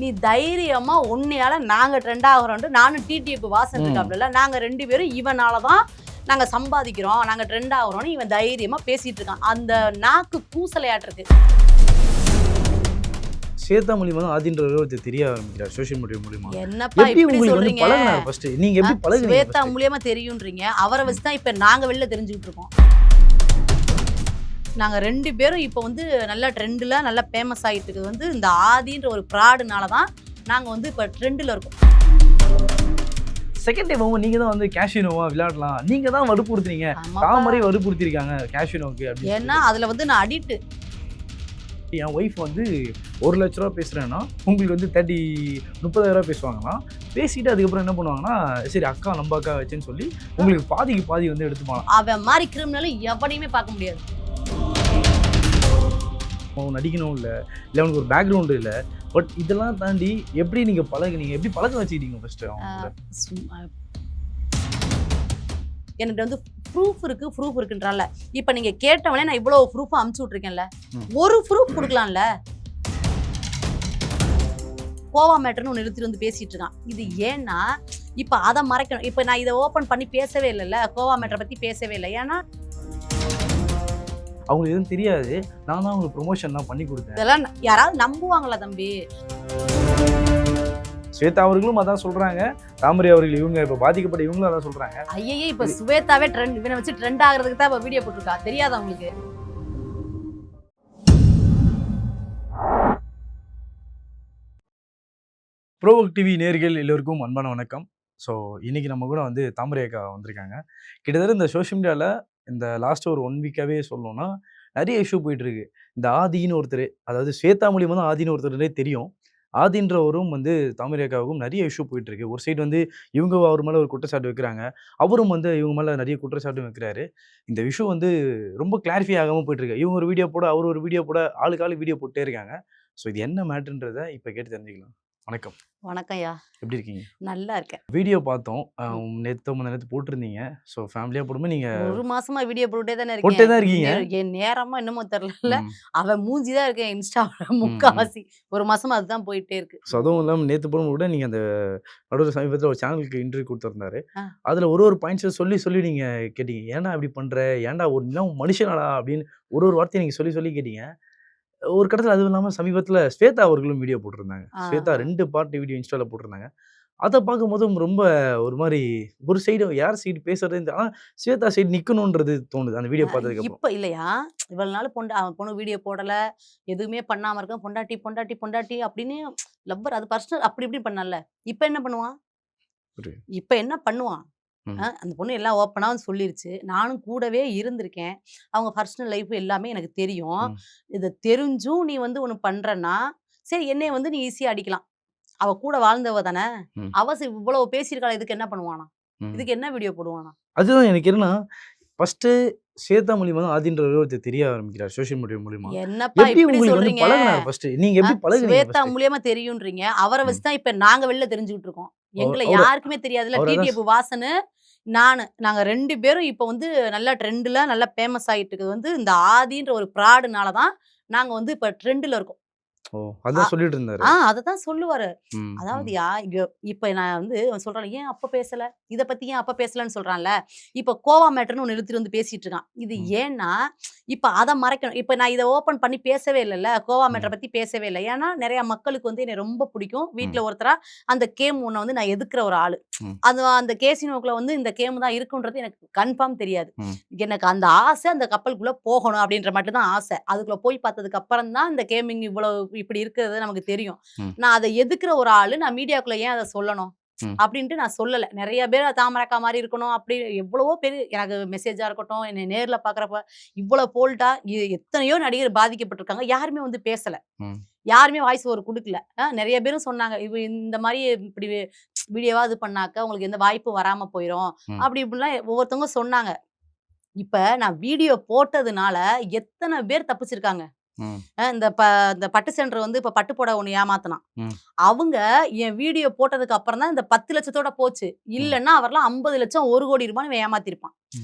நீ தைரியமா உன்னையால நாங்க ட்ரெண்ட் ஆகிறோம். நானும் டிடிஎஃப் வாசன் இருக்காப்ல, நாங்க 2 பேரும் இவனாலதான் நாங்க சம்பாதிக்கிறோம், நாங்க ட்ரெண்ட் ஆகிறோம்னு இவன் தைரியமா பேசிட்டு இருக்கான். அந்த நாக்கு கூசலையாட்டிருக்கு. ஸ்வேதா மூலியமா தான் ஆதின்ற தெரிய ஆரம்பிக்கிறார் சோஷியல் மீடியா மூலியமா. என்னப்பா இப்படி சொல்றீங்க? நீங்க எப்படி பழகுனீங்க? ஸ்வேதா மூலியமா தெரியும்ன்றீங்க. அவரை வச்சுதான் இப்ப நாங்க வெளில தெரிஞ்சுக்கிட்டு இருக்கோம். நாங்க 2 பேரும் இப்ப வந்து நல்ல ட்ரெண்ட்ல நல்ல ஃபேமஸ் ஆயிட்டு இருக்குது வந்து இந்த ஆதின்ற ஒரு ப்ராடுனால தான் நாங்க வந்து இப்ப ட்ரெண்ட்ல இருக்கோம். செகண்ட் டைம் நீங்க தான் வந்து கேஷினோவா விளையாடலாம், நீங்க தான் வடுப்படுத்துறீங்க, தாமரை வடுப்படுத்திருக்காங்க கேஷினோக்கு அப்படின்னு. ஏன்னா அதுல வந்து நான் அடிக்ட். என் ஒய்ஃப் வந்து 1 லட்ச ரூபா பேசுறேன்னா உங்களுக்கு வந்து 30,000 ரூபா பேசுவாங்களாம். பேசிட்டு அதுக்கப்புறம் என்ன பண்ணுவாங்கன்னா, சரி அக்கா நம்ம அக்கா வச்சுன்னு சொல்லி உங்களுக்கு பாதிக்கு பாதி வந்து எடுத்துப்பாங்க. அவன் மாதிரி கிரிமினல் எவனையுமே பார்க்க முடியாது. அவன் நடிக்கணும் இல்லை அவனுக்கு ஒரு பேக்ரவுண்டு இல்லை. பட் இதெல்லாம் தாண்டி எப்படி நீங்கள் பழகுனீங்க, எப்படி பழக்கம் வச்சுக்கிட்டீங்க ஃபர்ஸ்ட்டு? எனக்கு வந்து ப்ரூஃப் இருக்குன்றால இப்போ நீங்கள் கேட்டவனே நான் இவ்வளோ ப்ரூஃப் அமுச்சு விட்ருக்கேன்ல, ஒரு ப்ரூஃப் கொடுக்கலாம்ல. கோவா மேட்டர்னு ஒன்று நிறுத்திட்டு வந்து பேசிட்டு இருக்கான். இது ஏன்னா இப்போ அதை மறைக்கணும். இப்போ நான் இதை ஓப்பன் பண்ணி பேசவே இல்லைல்ல, கோவா மேட்டரை பற்றி பேசவே இல்லை. ஏன்னா அவங்களுக்கு எதுவும் தெரியாது, நான் தான் அவங்களுக்கு ப்ரொமோஷன்லாம் பண்ணி கொடுத்தேன். இதெல்லாம் யாராவது நம்புவாங்களா தம்பி? ஸ்வேதா அவர்களும் அதான் சொல்றாங்க, தாமரை அவர்கள் இவங்க இப்போ பாதிக்கப்பட்ட இவங்களும் அதான் சொல்றாங்க. ஐயே இப்போ ஸ்வேதாவே ட்ரெண்ட், இவனை வச்சு ட்ரெண்ட் ஆகிறதுக்கு தான் இப்போ வீடியோ போட்டிருக்கா, தெரியாதா உங்களுக்கு? ப்ரோவோக் டிவி நேயர்கள் எல்லோருக்கும் அன்பான வணக்கம். ஸோ இன்னைக்கு நம்ம கூட வந்து தாமரை அக்கா வந்திருக்காங்க. கிட்டத்தட்ட இந்த சோஷியல் மீடியாவில் இந்த லாஸ்ட் ஒரு 1 வீக்காகவே சொல்லணும்னா நிறைய இஷ்யூ போயிட்டு இருக்கு. இந்த ஆதின்னு ஒருத்தர், அதாவது ஸ்வேதா மூலியமாக தான் ஆதின்னு ஒருத்தரே தெரியும். ஆதின்றவரும் வந்து தாமரை அக்காவுக்கும் நிறைய இஷ்யூ போயிட்டு இருக்கு. ஒரு சைடு வந்து இவங்க அவர் மேலே ஒரு குற்றச்சாட்டு வைக்கிறாங்க, அவரும் வந்து இவங்க மேலே நிறைய குற்றச்சாட்டும் வைக்கிறாரு. இந்த இஷ்யூ வந்து ரொம்ப கிளாரிஃபை ஆகாமல் போயிட்டு இருக்கு. இவங்க ஒரு வீடியோ போட, அவர் ஒரு வீடியோ போட, ஆளுக்கு வீடியோ போட்டே இருக்காங்க. ஸோ இது என்ன மேட்டர்ன்றதை இப்போ கேட்டு தெரிஞ்சுக்கலாம். வணக்கம். வணக்கம்யா, எப்படி இருக்கீங்க? நல்லா இருக்கேன். வீடியோ பார்த்தோம், நேற்று போட்டிருந்தீங்க. ஸோ ஃபேமிலியாக போடும்போது நீங்கள் 1 மாசமா வீடியோ போட்டே தானே இருக்கீங்க. என் நேரமா என்னமோ தெரியல, அவன் மூஞ்சி தான் இருக்கேன் இன்ஸ்டாவில் முக்காவாசி. 1 மாசமா அதுதான் போயிட்டே இருக்கு. ஸோ அதுவும் இல்லாமல் நேற்று போடும்போது கூட நீங்கள் அந்த நடுவர் சமீபத்தில் ஒரு சேனலுக்கு இன்டர்வியூ கொடுத்துருந்தாரு. அதில் ஒரு பாயிண்ட்ஸை சொல்லி நீங்கள் கேட்டீங்க, ஏன்டா இப்படி பண்ணுற, ஏன்டா ஒரு நிலம் மனுஷனாடா அப்படின்னு ஒரு வார்த்தையை நீங்கள் சொல்லி கேட்டீங்க. ஒரு கட்டத்தில் அதுவும் இல்லாமல் சமீபத்தில் ஸ்வேதா அவர்களும் வீடியோ போட்டிருந்தாங்க. ஸ்வேதா 2 பார்ட் வீடியோ இன்ஸ்டாவில் போட்டிருந்தாங்க. அதை பார்க்கும்போதும் ரொம்ப ஒரு மாதிரி ஒரு சைடு யார் சைடு பேசுறது, ஆனால் ஸ்வேதா சைடு நிற்கணுன்றது தோணுது அந்த வீடியோ பார்த்ததுக்கு. இப்போ இல்லையா, இவ்வளவு நாள் அவன் பொண்ணு வீடியோ போடலை, எதுவுமே பண்ணாமல் இருக்கான், பொண்டாட்டி அப்படின்னு லவ்வர், அது பர்சனல் அப்படி இப்படி பண்ணல. இப்போ என்ன பண்ணுவான்? அந்த பொண்ணு எல்லாம் ஓப்பனாக சொல்லிருச்சு, நானும் கூடவே இருந்திருக்கேன், அவங்க பர்சனல் லைஃப் எல்லாமே எனக்கு தெரியும். இதை தெரிஞ்சும் நீ வந்து ஒன்று பண்ணுறன்னா சரி, என்னைய வந்து நீ ஈஸியாக அடிக்கலாம், அவ கூட வாழ்ந்தவ தானே, அவ இவ்வளவு பேசியிருக்காளா, இதுக்கு என்ன பண்ணுவானா, இதுக்கு என்ன வீடியோ போடுவானா? அதுதான் எனக்கு என்னன்னா, ஃபர்ஸ்ட் ஸ்வேதா மூலியமா தான் ஆதின்ற தெரிய ஆரம்பிக்கிறார் சோஷியல் மீடியா மூலியமா. என்னப்பா இப்படி சொல்றீங்க? நீங்க எப்படி பழகுனீங்க? ஸ்வேதா மூலியமா தெரியும்ன்றீங்க, அவரை வச்சுதான் இப்ப நாங்க வெளில தெரிஞ்சுக்கிட்டு இருக்கோம். எங்களை யாருக்குமே தெரியாதுல்ல. டிடிஎஃப் வாசனு நாங்க 2 பேரும் இப்ப வந்து நல்ல ட்ரெண்ட்ல நல்ல ஃபேமஸ் ஆயிட்டு இருக்குது வந்து இந்த ஆதின்ற ஒரு ப்ராடுனால தான் நாங்க வந்து இப்ப ட்ரெண்ட்ல இருக்கோம். அதான் சொல்லிட்டு இருந்தாரு. அததான் சொல்லுவாரு. அதாவது இப்ப நான் வந்து சொல்றேன், ஏன் அப்ப பேசல, இத பத்தி ஏன் அப்ப பேசலன்னு சொல்றான்ல. இப்ப கோவா மேட்டர்னு ஒன்று நிறுத்திட்டு வந்து பேசிட்டு இருக்கான். இது ஏன்னா இப்ப அதை மறைக்கணும். இப்ப நான் இதை ஓப்பன் பண்ணி பேசவே இல்லைல்ல, கோவா மேட்டரை பத்தி பேசவே இல்லை. ஏன்னா நிறைய மக்களுக்கு வந்து என்னை ரொம்ப பிடிக்கும். வீட்டுல ஒருத்தரா அந்த கேம் ஒன்றை வந்து நான் எதுக்குற ஒரு ஆளு. அந்த கேசினோக்குள்ள வந்து இந்த கேம் தான் இருக்குன்றது எனக்கு கன்ஃபார்ம் தெரியாது. எனக்கு அந்த ஆசை, அந்த கப்பலுக்குள்ள போகணும் அப்படின்ற மட்டும் தான் ஆசை. அதுக்குள்ள போய் பார்த்ததுக்கு அப்புறம் தான் இந்த கேமிங் இவ்வளவு இப்படி இருக்கிறது நமக்கு தெரியும். நான் அதை எதுக்குற ஒரு ஆளு, நான் மீடியாக்குள்ள ஏன் அதை சொல்லணும் அப்படின்ட்டு நான் சொல்லலை. நிறைய பேர் தாமரக்கா மாதிரி இருக்கணும் அப்படி எவ்வளவோ பேர் எனக்கு மெசேஜா இருக்கட்டும், என்னை நேர்ல பாக்குறப்ப இவ்வளவு போல்டா எத்தனையோ நடிகர் பாதிக்கப்பட்டிருக்காங்க, யாருமே வந்து பேசல, யாருமே வாய்ஸ் ஓவர் கொடுக்கல. நிறைய பேரும் சொன்னாங்க, இந்த மாதிரி இப்படி வீடியோவா இது பண்ணாக்க உங்களுக்கு எந்த வாய்ப்பு வராம போயிடும் அப்படி இப்படிலாம் ஒவ்வொருத்தவங்க சொன்னாங்க. இப்ப நான் வீடியோ போட்டதுனால எத்தனை பேர் தப்பிச்சிருக்காங்க. இந்த பட்டு சென்டர் வந்து இப்ப பட்டு போட ஒண்ணு ஏமாத்தினான். அவங்க என் வீடியோ போட்டதுக்கு அப்புறம் தான் இந்த 10 லட்சத்தோட போச்சு. இல்லன்னா அவர்லாம் 50 லட்சம் 1 கோடி ரூபான்னு ஏமாத்திருப்பான்.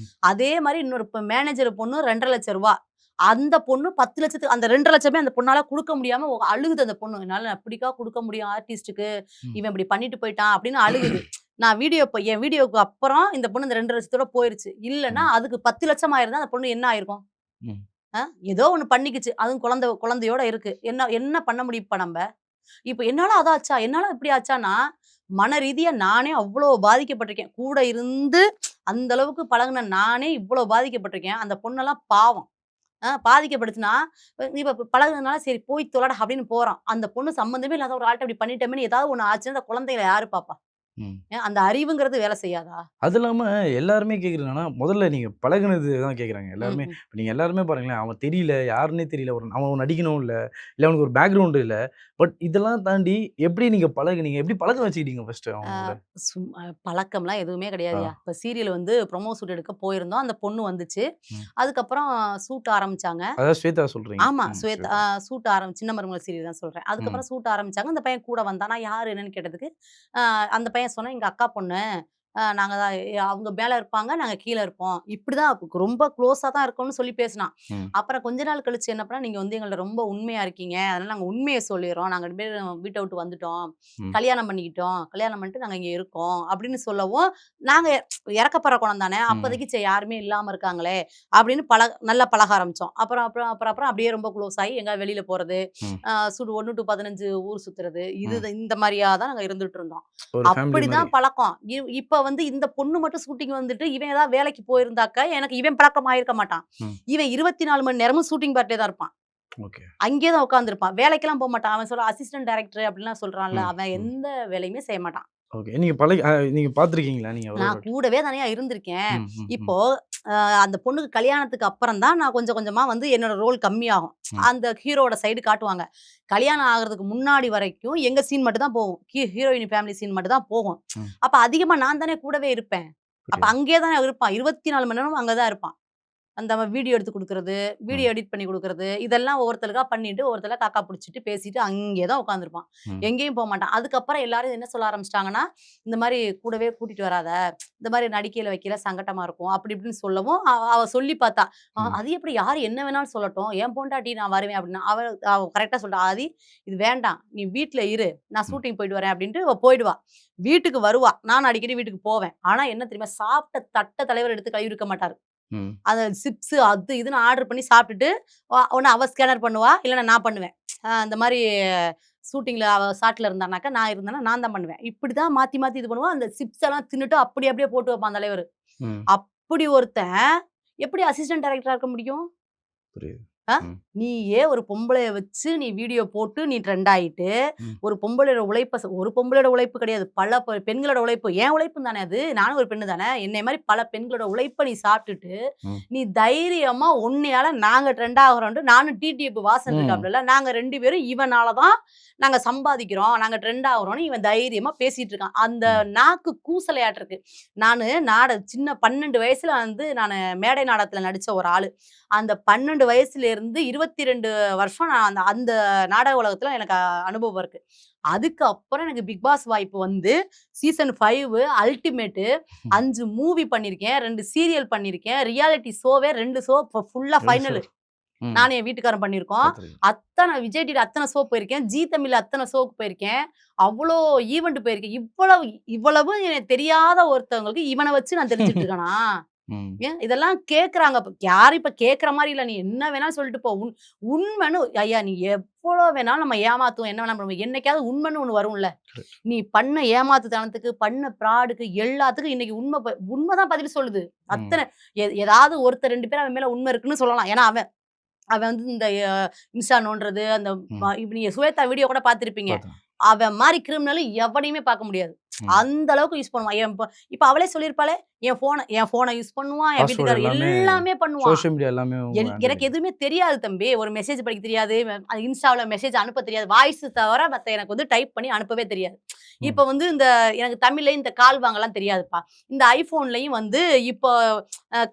அதே மாதிரி இன்னொரு மேனேஜர் பொண்ணு 2.5 லட்சம் ரூபாய், அந்த பொண்ணு 10 லட்சத்துக்கு அந்த 2 லட்சமே அந்த பொண்ணால கொடுக்க முடியாம அழுகுது. அந்த பொண்ணு என்னால எப்படிக்கா கொடுக்க முடியும் ஆர்டிஸ்டுக்கு, இவன் இப்படி பண்ணிட்டு போயிட்டான் அப்படின்னு அழுகுது. நான் என் வீடியோக்கு அப்புறம் இந்த பொண்ணு இந்த 2 லட்சத்தோட போயிருச்சு. இல்லைன்னா அதுக்கு 10 லட்சம் ஆயிருந்தா அந்த பொண்ணு என்ன ஆயிருக்கும்? ஏதோ ஒண்ணு பண்ணிக்குச்சு. அதுவும் குழந்தையோட இருக்கு. என்ன பண்ண முடியும் இப்ப நம்ம? இப்ப என்னால அதாச்சா, என்னால இப்படி ஆச்சானா, மன ரீதியா நானே அவ்வளோ பாதிக்கப்பட்டிருக்கேன். கூட இருந்து அந்த அளவுக்கு பழகுன நானே இவ்வளோ பாதிக்கப்பட்டிருக்கேன். அந்த பொண்ணெல்லாம் பாவம். பாதிக்கப்படுச்சுன்னா, இப்ப பழகுனதுனால சரி போய் தொலைடா அப்படின்னு போறான். அந்த பொண்ணு சம்மந்தமே இல்லாத ஒரு ஆள்ட்ட இப்படி பண்ணிட்டோமேன்னு ஏதாவது ஒண்ணு ஆச்சுன்னா, அந்த குழந்தைகள யாரு பாப்பா? அந்த அறிவுங்கிறது வேலை செய்யாதா? அது இல்லாம எல்லாருமே கேட்குறது என்னன்னா, முதல்ல நீங்க பழகுனது தான் கேட்குறாங்க. எல்லாருமே ம். இப்ப நீங்க எல்லாருமே பாருங்களேன், அவன் தெரியல, யாருன்னே தெரியல. அவன் நடிக்கணும் இல்ல, இல்ல அவனுக்கு ஒரு பேக்ரவுண்ட் இல்ல. பட் இதெல்லாம் தாண்டி எப்படி நீங்க பழகுனீங்க? எப்படி பழக்கம் வச்சுக்கிட்டீங்க ஃபர்ஸ்ட்டு அவங்க கூட? பழக்கம்லாம் எதுவுமே ஆ. கிடையாதுயா. இப்ப சீரியல் வந்து ப்ரொமோ ஷூட் எடுக்க போயிருந்தோம். அந்த பொண்ணு வந்துச்சு. ம். அதுக்கப்புறம் ஷூட் ஆரம்பிச்சாங்க. அதாவது ஸ்வேதா சொல்றீங்க. ஆமா. ஸ்வேதா. ஷூட் சின்ன மருமகள் சீரியல் தான் சொல்றேன். ம். அதுக்கப்புறம் ஷூட் ஆரம்பிச்சாங்க. அந்த பையன் கூட வந்தான். நான் யாரு என்னன்னு கேட்டதுக்கு, அ அந்த பையன் சொன்னான், "எங்க அக்கா பொண்ணு. நாங்க தான் அவங்க மேல இருப்பாங்க. நாங்க கீழ இருப்போம்." இப்படிதான் ரொம்ப க்ளோஸா தான் இருக்கோம்னு சொல்லி பேசினான். ம். அப்புறம் கொஞ்ச நாள் கழிச்சு என்ன பண்ணா, "நீங்க வந்து எங்கள்ட்ட ரொம்ப உண்மையா இருக்கீங்க. அதனால நாங்க உண்மைய சொல்லிர்றோம். நாங்க 2 பேரும் வீட்ட விட்டு வந்துட்டோம். ம். கல்யாணம் பண்ணிக்கிட்டோம். கல்யாணம் பண்ணிட்டு நாங்க இங்க இருக்கோம்." அப்படின்னு சொல்லவும், நாங்க இறக்கப்படுற குணம் தானே. ம். அப்போதைக்கு சரி யாருமே இல்லாம இருக்காங்களே அப்படின்னு நல்லா பழக ஆரம்பிச்சோம். அப்புறம் அப்புறம் அப்புறம் அப்புறம் அப்படியே ரொம்ப க்ளோஸ் ஆகி எங்கேயாவது வெளியில போறது, ம். 1 டூ 15 ஊர் சுத்துறது, ம். இந்த மாரியா தான் நாங்க இருந்துட்டு இருந்தோம். ஒரு ஃபேமிலி மாரி. அப்படிதான் பழக்கம். இப்ப வந்து இந்த பொண்ணு மட்டும் ஷூட்டிங் வந்துட்டு, இவன் ஏதாவது வேலைக்கு போயிருந்தாக்க, எனக்கு இவன் பழக்கம் ஆயிருக்க மாட்டான். ம். இவன் 24 மணி நேரமும் ஷூட்டிங் பார்த்துட்டே தான் இருப்பான். ஓகே. அங்கேயே தான் உட்கார்ந்திருப்பான். வேலைக்கெல்லாம் போமாட்டான். அவன் சொல்றான் அசிஸ்டன்ட் டைரக்டர் அப்படிலாம் சொல்றான்ல, ம். அவன் ம். எந்த வேலையுமே செய்ய மாட்டான். ஓகே. நீங்க பார்த்துருக்கீங்களா? நீங்க நான் அவரோட கூடவே தனியா இருந்திருக்கேன். ம். ம். ம். இப்போ அந்த பொண்ணுக்கு கல்யாணத்துக்கு அப்புறம் தான் நான் கொஞ்சம் கொஞ்சமா வந்து என்னோட ரோல் கம்மியாகும். ம். அந்த ஹீரோவோட சைடு காட்டுவாங்க. கல்யாணம் ஆகுறதுக்கு முன்னாடி வரைக்கும் எங்க சீன் மட்டும் தான் போகும். ஹீரோயின் ஃபேமிலி சீன் மட்டும் தான் போகும். ம். அப்ப அதிகமா நான் தானே கூடவே இருப்பேன். அப்ப புரியுது. அங்கேயே தானே இருப்பான். 24 மணி நேரமும் அங்க தான் இருப்பான். அந்த வீடியோ எடுத்து குடுக்குறது, வீடியோ ம். எடிட் பண்ணி குடுக்குறது, இதெல்லாம் ஒவ்வொருத்தருக்கா பண்ணிட்டு, ஒருத்தர காக்கா புடிச்சிட்டு, பேசிட்டு அங்கேயே தான் உட்காந்துருப்பான். ம். எங்கேயும் போமாட்டான். அதுக்கப்புறம் எல்லாரும் என்ன சொல்ல ஆரம்பிச்சுட்டாங்கன்னா, இந்த மாரி கூடவே கூட்டிட்டு வராத. இந்த மாரி நடிக்கையில வைக்கல சங்கட்டமா இருக்கும். அப்படி இப்படின்னு சொல்லவும், அவ சொல்லி பார்த்தா. ம். அது எப்படி யாரு என்ன வேணாலும் சொல்லட்டும். என் பொண்டாட்டி நான் வருவேன் அப்படின்னா. அவ கரெக்ட்டா சொல்ட்டா. "ஆதி இது வேண்டாம். நீ வீட்ல இரு. நான் ம். ஷூட்டிங் போயிட்டு வரேன்" அப்படின்ட்டு அவ போயிடுவா. வீட்டுக்கு வருவா. நானும் அடிக்கடி வீட்டுக்கு போவேன். ஆனா என்ன தெரியுமா? சாப்பிட்ட தட்ட தலைவர் எடுத்து கழுவி இருக்க மாட்டாரு. ம். அந்த சிப்ஸ் அது இதுன்னு ஆர்டர் பண்ணி சாப்பிட்டுட்டு, ஒண்ணு அவ ஸ்கேனர் பண்ணுவா, இல்லன்னா நான் பண்ணுவேன். இந்த மாரி ஷூட்டிங்ல அவ ஷாட்ல இருந்தானாக்கா, நான் இருந்தேன்னா நான் தான் பண்ணுவேன். இப்படிதான் மாத்தி மாத்தி இது பண்ணுவோம். அந்த சிப்ஸ் எல்லாம் தின்னுட்டு அப்படியே போட்டு வைப்பான் தலைவரு. ம். அப்படி ஒருத்தன் எப்படி அசிஸ்டன்ட் டைரக்டரா இருக்க முடியும்? புரியுது. ஆ? ம். நீயே ஒரு பொம்பளைய வச்சு நீ வீடியோ போட்டு நீ ட்ரெண்ட் ஆயிட்டு, ம். ஒரு பொம்பளையோட ஒரு பொம்பளையோட உழைப்பு கிடையாது. பல பெண்களோட உழைப்பு. என் உழைப்பும் தானே அது. நானும் ஒரு பெண்ணு தானே. என்னைய மாரி பல பெண்களோட உழைப்ப நீ சாப்பிட்டுட்டு, ம். நீ தைரியமா உன்னையால நாங்க ட்ரெண்ட் ஆகுறோம்ன்ட்டு நானும் டிடிஎஃப் வாசன் ம். இருக்காப்லல்ல, நாங்க 2 பேரும் இவனால தான் நாங்க சம்பாதிக்கிறோம். நாங்க ட்ரெண்ட் ஆகுறோம்ன்னு இவன் தைரியமா பேசிட்டு இருக்கான். அந்த ம். நாக்கு கூசலையாட்டிருக்கு. நானு சின்ன 12 வயசுல வந்து நானு மேடை நாடகத்துல நடிச்ச ஒரு ஆளு. அந்த 12 வயசுலேருந்து 22 வருஷம் நான் அந்த அந்த நாடக உலகத்துல எனக்கு அனுபவம் இருக்கு. அதுக்கப்புறம் எனக்கு பிக் பாஸ் வாய்ப்பு வந்து சீசன் 5 அல்டிமேட்டு 5 மூவி பண்ணியிருக்கேன். 2 சீரியல் பண்ணியிருக்கேன். ரியாலிட்டி ஷோவே 2 ஷோ ஃபுல்லா 2 ஃபைனலு. ஷோஸ். ம். நானும் என் வீட்டுக்காரரும் பண்ணியிருக்கோம். பார்த்துருக்கேன். அத்தன விஜய் டிவில அத்தன ஷோ போயிருக்கேன். ஜீ தமிழ்ல அத்தன ஷோக்கு போயிருக்கேன். அவ்ளோ ஈவென்ட் போயிருக்கேன். இவ்வளவு எனக்கு தெரியாத ஒருத்தவங்களுக்கு இவன வச்சு நான் தெரிஞ்சுட்டு இருக்கேனா? ம். ஏன் இதெல்லாம் கேட்குறாங்க. யாரும் இப்ப கேட்குற மாரி இல்ல. நீ என்ன வேணாலும் சொல்லிட்டு போ. உண்மைன்னு ஐயா நீ எவ்வளோ வேணாலும் நம்ம ஏமாத்துவோம். என்ன வேணாலும் பண்ணுவோம். என்னைக்காவது உண்மைன்னு ஒண்ணு வரும்ல. கரெக்ட். நீ பண்ண ஏமாத்துத்தனத்துக்கு, பண்ண ஃப்ராடுக்கு எல்லாத்துக்கும் இன்னைக்கு உண்மை தான் பதில் சொல்லுது. ம். அத்தன ஏதாவது ஒருத்தர் 2 பேர் அவன் மேல உண்மை இருக்குன்னு சொல்லலாம். ஏன்னா அவன் அவன் வந்து இந்த இன்ஸ்டா நோண்டுறது, அந்த ம். இப்ப நீங்க ஸ்வேதா வீடியோ கூட பார்த்திருப்பீங்க. பார்த்தேன். அவன் மாரி கிரிமினல் எவனையுமே பார்க்க முடியாது. ம். அந்த அளவுக்கு யூஸ் பண்ணுவான். இப்ப அவளே சொல்லியிருப்பாளே, என் ஃபோன யூஸ் பண்ணுவான். என் பாஸ்வேர்ட் வீட்டுக்காரர் எல்லாமே எல்லாமே பண்ணுவான். சோசியல் மீடியா எல்லாமே உங்க எனக்கு ஹேண்டில். எதுவுமே தெரியாது தம்பி. ஒரு மெசேஜ் படிக்க தெரியாது. அது இன்ஸ்டாவுல மெசேஜ் அனுப்ப தெரியாது. வாய்ஸ் தவிர மத்த எனக்கு வந்து டைப் பண்ணி அனுப்பவே தெரியாது. ம். இப்ப வந்து எனக்கு தமிழ்ல இந்த கால் வாங்கலாம் தெரியாதுப்பா. இந்த ஐஃபோன்லயும் வந்து இப்போ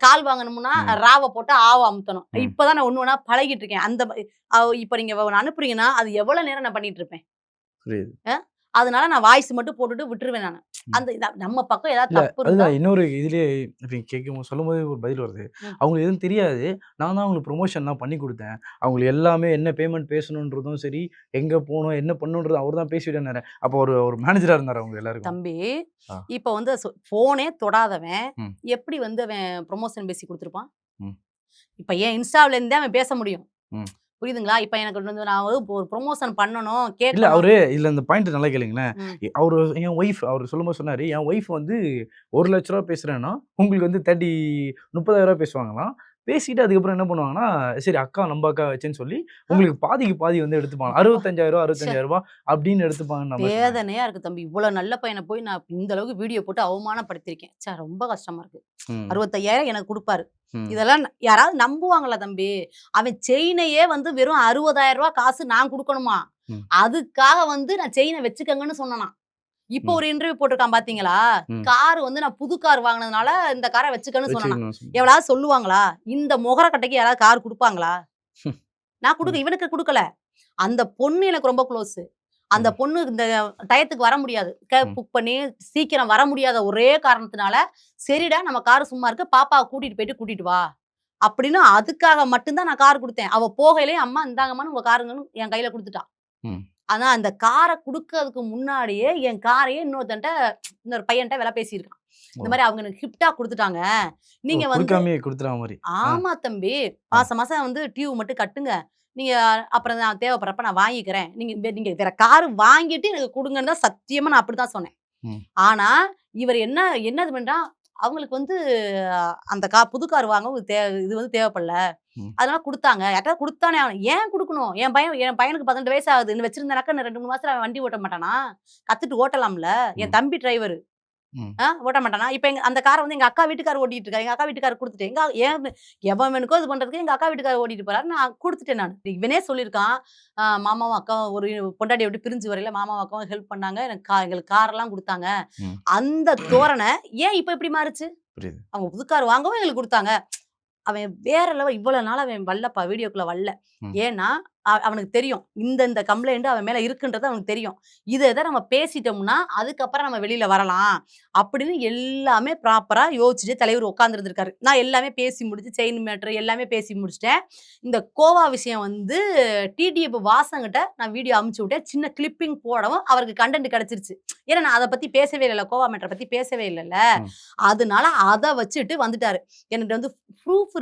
கால் வாங்கணும்னா ம். ராவ போட்டு ஆவ அமுத்தணும். ம். இப்பதான் நான் ஒண்ணு ஒண்ணா பழகிட்டு இருக்கேன். இப்ப நீங்க ஒண்ணு அனுப்புறீங்கன்னா, அது எவ்வளவு நேரம் நான் பண்ணிட்டு இருப்பேன். புரியுது. அ அதனால நான் வாய்ஸ் மட்டும் போட்டுட்டு விட்டுருவேன் நானு. அந்த நம்ம பக்கம் ஏதாவது இல்ல தப்பு இருந்தா அதுதான் இன்னொரு இதுலயே இப்ப கேட்கும்போது சொல்லும்போதே ஒரு பதில் வருது. ம். அவங்களுக்கு எதுவும் தெரியாது. நான் தான் அவங்களுக்கு ப்ரமோஷன்லாம் பண்ணி குடுத்தேன். அவங்களுக்கு எல்லாமே என்ன பேமெண்ட் பேசணுன்றதும் சரி, எங்க போணும், என்ன பண்ணணுன்றது அவர் தான் பேசி விட்டாரு. அப்போ ஒரு ஒரு மேனேஜரா இருந்தாரு அவங்க எல்லாருக்கும். தம்பி, ஆ. இப்ப வந்து ஃபோனே தொடாதவன் ம். எப்படி வந்து அவன் ப்ரமோஷன் பேசி குடுத்துருப்பான்? ம். இப்ப என் இன்ஸ்டால இருந்தே அவன் பேச முடியும். ம். புரியுதுங்களா? இப்ப எனக்கு வந்து நான் வந்து ஒரு ப்ரமோஷன் பண்ணணும், இல்ல கேட்கணும். அவரு இதுல இந்த பாயிண்ட் நல்லா கேளுங்களேன். ம். அவரு என் ஒய்ஃப் அவரு சொல்லும்போது சொன்னாரு, என் ஒய்ஃப் வந்து ரூ. 1,00,000 பேசுறேன்னா, உங்களுக்கு வந்து 30,000 பேசுவாங்களாம். பேசிட்டு அதுக்கப்புறம் என்ன பண்ணுவாங்கன்னா, சரி அக்கா நம்ம அக்கா வச்சேன்னு சொல்லி, ஆ. உங்களுக்கு பாதிக்கு பாதி வந்து எடுத்துப்பாங்க. ரூ. எப்பா! 65,000 ச்சே! ரூ. 65,000 அப்படின்னு எடுத்துப்பாங்கன்ற மாரி சொன்னாங்க. வேதனையா இருக்கு தம்பி. இவ்வளோ நல்ல பையன போய் நான் இந்த அளவுக்கு வீடியோ போட்டு அவமானப்படுத்தியிருக்கேன். ச்சே! ரொம்ப கஷ்டமா இருக்கு. ம். 65,000 எனக்கு குடுப்பாரு. ம். இதெல்லாம் யாராவது நம்புவாங்களா தம்பி? அவன் செயினையே வந்து வெறும் ரூ. 60,000 காசு நான் குடுக்கணுமா? ம். அதுக்காக வந்து நான் செயின வச்சுக்கங்கன்னு சொன்னனாம். இப்போ ம். ஒரு இன்டர்வியூ போட்டிருக்கான் பார்த்தீங்களா? ம். கார் வந்து நான் புது கார் வாங்குனதுனால இந்த கார வச்சுக்கன்னு சொன்னனாம். வச்சுக்கணும் சொன்னாங்க. எவளாவது சொல்லுவாங்களா? இந்த மொகரக்கட்டைக்கு யாராவது கார் குடுப்பாங்களா? நான் ம். இவனுக்கு குடுக்கல. அந்த பொண்ணு எனக்கு ரொம்ப க்ளோஸு. அந்த ம். பொண்ணு இந்த டயத்துக்கு வர முடியாது. ம். புக் பண்ணி சீக்கிரம் வர முடியாத ஒரே காரணத்தினால, "சரிடா நம்ம கார் சும்மா இருக்கு. பாப்பாவ கூட்டிட்டு போயிட்டு கூட்டிட்டு வா." அப்படின்னு அதுக்காக மட்டும் தான் நான் கார் குடுத்தேன். அவ போகையிலயே, "அம்மா இந்தாங்கம்மான்னு உங்க காருங்கன்னு" என் கையில குடுத்துட்டா. ம். ஆனா அந்த கார குடுக்கறதுக்கு முன்னாடியே என் காரையே இன்னொரு பையன்ட்ட விலை பேசியிருக்கான். ஓ! இந்த மாரி அவங்க எனக்கு கிஃப்ட்டா குடுத்துட்டாங்க. ஓ! நீங்க வந்து குடுக்காமயே குடுத்துறா மாரி. ஆ. ஆமா தம்பி. ஆ. மாசம் மாசம் வந்து டியூ மட்டும் கட்டுங்க. நீங்க அப்புறம் நான் தேவைப்படுறப்ப நான் வாங்கிக்கிறேன். நீங்க வேற கார் வாங்கிட்டு எனக்கு குடுங்கன்னு தான் சத்தியமா நான் அப்படித்தான் சொன்னேன். ம். ஆனா, இவர் என்னது பண்றான், அவங்களுக்கு வந்து அந்த புது கார் வாங்கவும் இது வந்து தேவைப்படல. ம். அதனால குடுத்தாங்க. யார்ட்டயாவது குடுத்தானே ஆகணும். ஏன் குடுக்கணும்? என் பையனுக்கு 18 வயசு ஆகுது. இன்னும் வச்சிருந்தேனாக்கா இன்னும் 2, 3 மாசத்துல அவன் வண்டி ஓட்ட மாட்டானா? கத்துட்டு ஓட்டலாம்ல. ம். என் தம்பி டிரைவரு. ம். ஓட்ட மாட்டானா? இப்ப அந்த கார வந்து எங்க அக்கா வீட்டுக்காரர் ஓட்டிட்டு இருக்காரு. எங்க அக்கா வீட்டுக்காரருக்கு குடுத்துட்டேன். எவன் வேணுக்கோ இது பண்றதுக்கு எங்க அக்கா வீட்டுக்காரர் ஓட்டிட்டு போறாரு. நான் குடுத்துட்டேன் நானு. இவனே சொல்லியிருக்கான். மாமாவும் அக்காவும் ஒரு பொண்டாட்டிய விட்டு பிரிஞ்சு வரையில மாமாவும் அக்காவும் ஹெல்ப் பண்ணாங்க. எங்களுக்கு காரெல்லாம் குடுத்தாங்க. ம். அந்த தோரணை ஏன் இப்ப இப்படி மாறுச்சு? புரியுது. அவங்க புது கார் வாங்கவும் எங்களுக்கு குடுத்தாங்க. அவன் வேற லெவல் இவ்வளோ நாள் அவன் வரலப்பா வீடியோக்குள்ள வரல. ம். ஏன்னா, அவனுக்கு தெரியும். இந்த கம்ப்ளைண்ட் அவன் மேல இருக்குன்றது அவனுக்கு தெரியும். இத நம்ம பேசிட்டோம்னா, அதுக்கப்புறம் நம்ம வெளில வரலாம். அப்படின்னு எல்லாமே ப்ராப்பரா யோசிச்சுட்டு தலைவர் உட்கார்ந்திருந்திருக்காரு. நான் எல்லாமே பேசி முடிச்சு, செயின் மேட்டர் எல்லாமே பேசி முடிச்சுட்டேன். இந்த கோவா விஷயம் வந்து டிடிஎஃப் வாசன்கிட்ட நான் வீடியோ அனுப்பிச்சு விட்டேன். சின்ன கிளிப்பிங் போடவும் அவருக்கு கன்டென்ட் கிடைச்சிருச்சு. ஏன்னா நான் அத பத்தி பேசவே இல்லல்ல. கோவா மேட்டர பத்தி பேசவே இல்லல்ல. ம். அதனால அத வச்சுட்டு வந்துட்டாரு. என்கிட்ட வந்து ப்ரூஃப்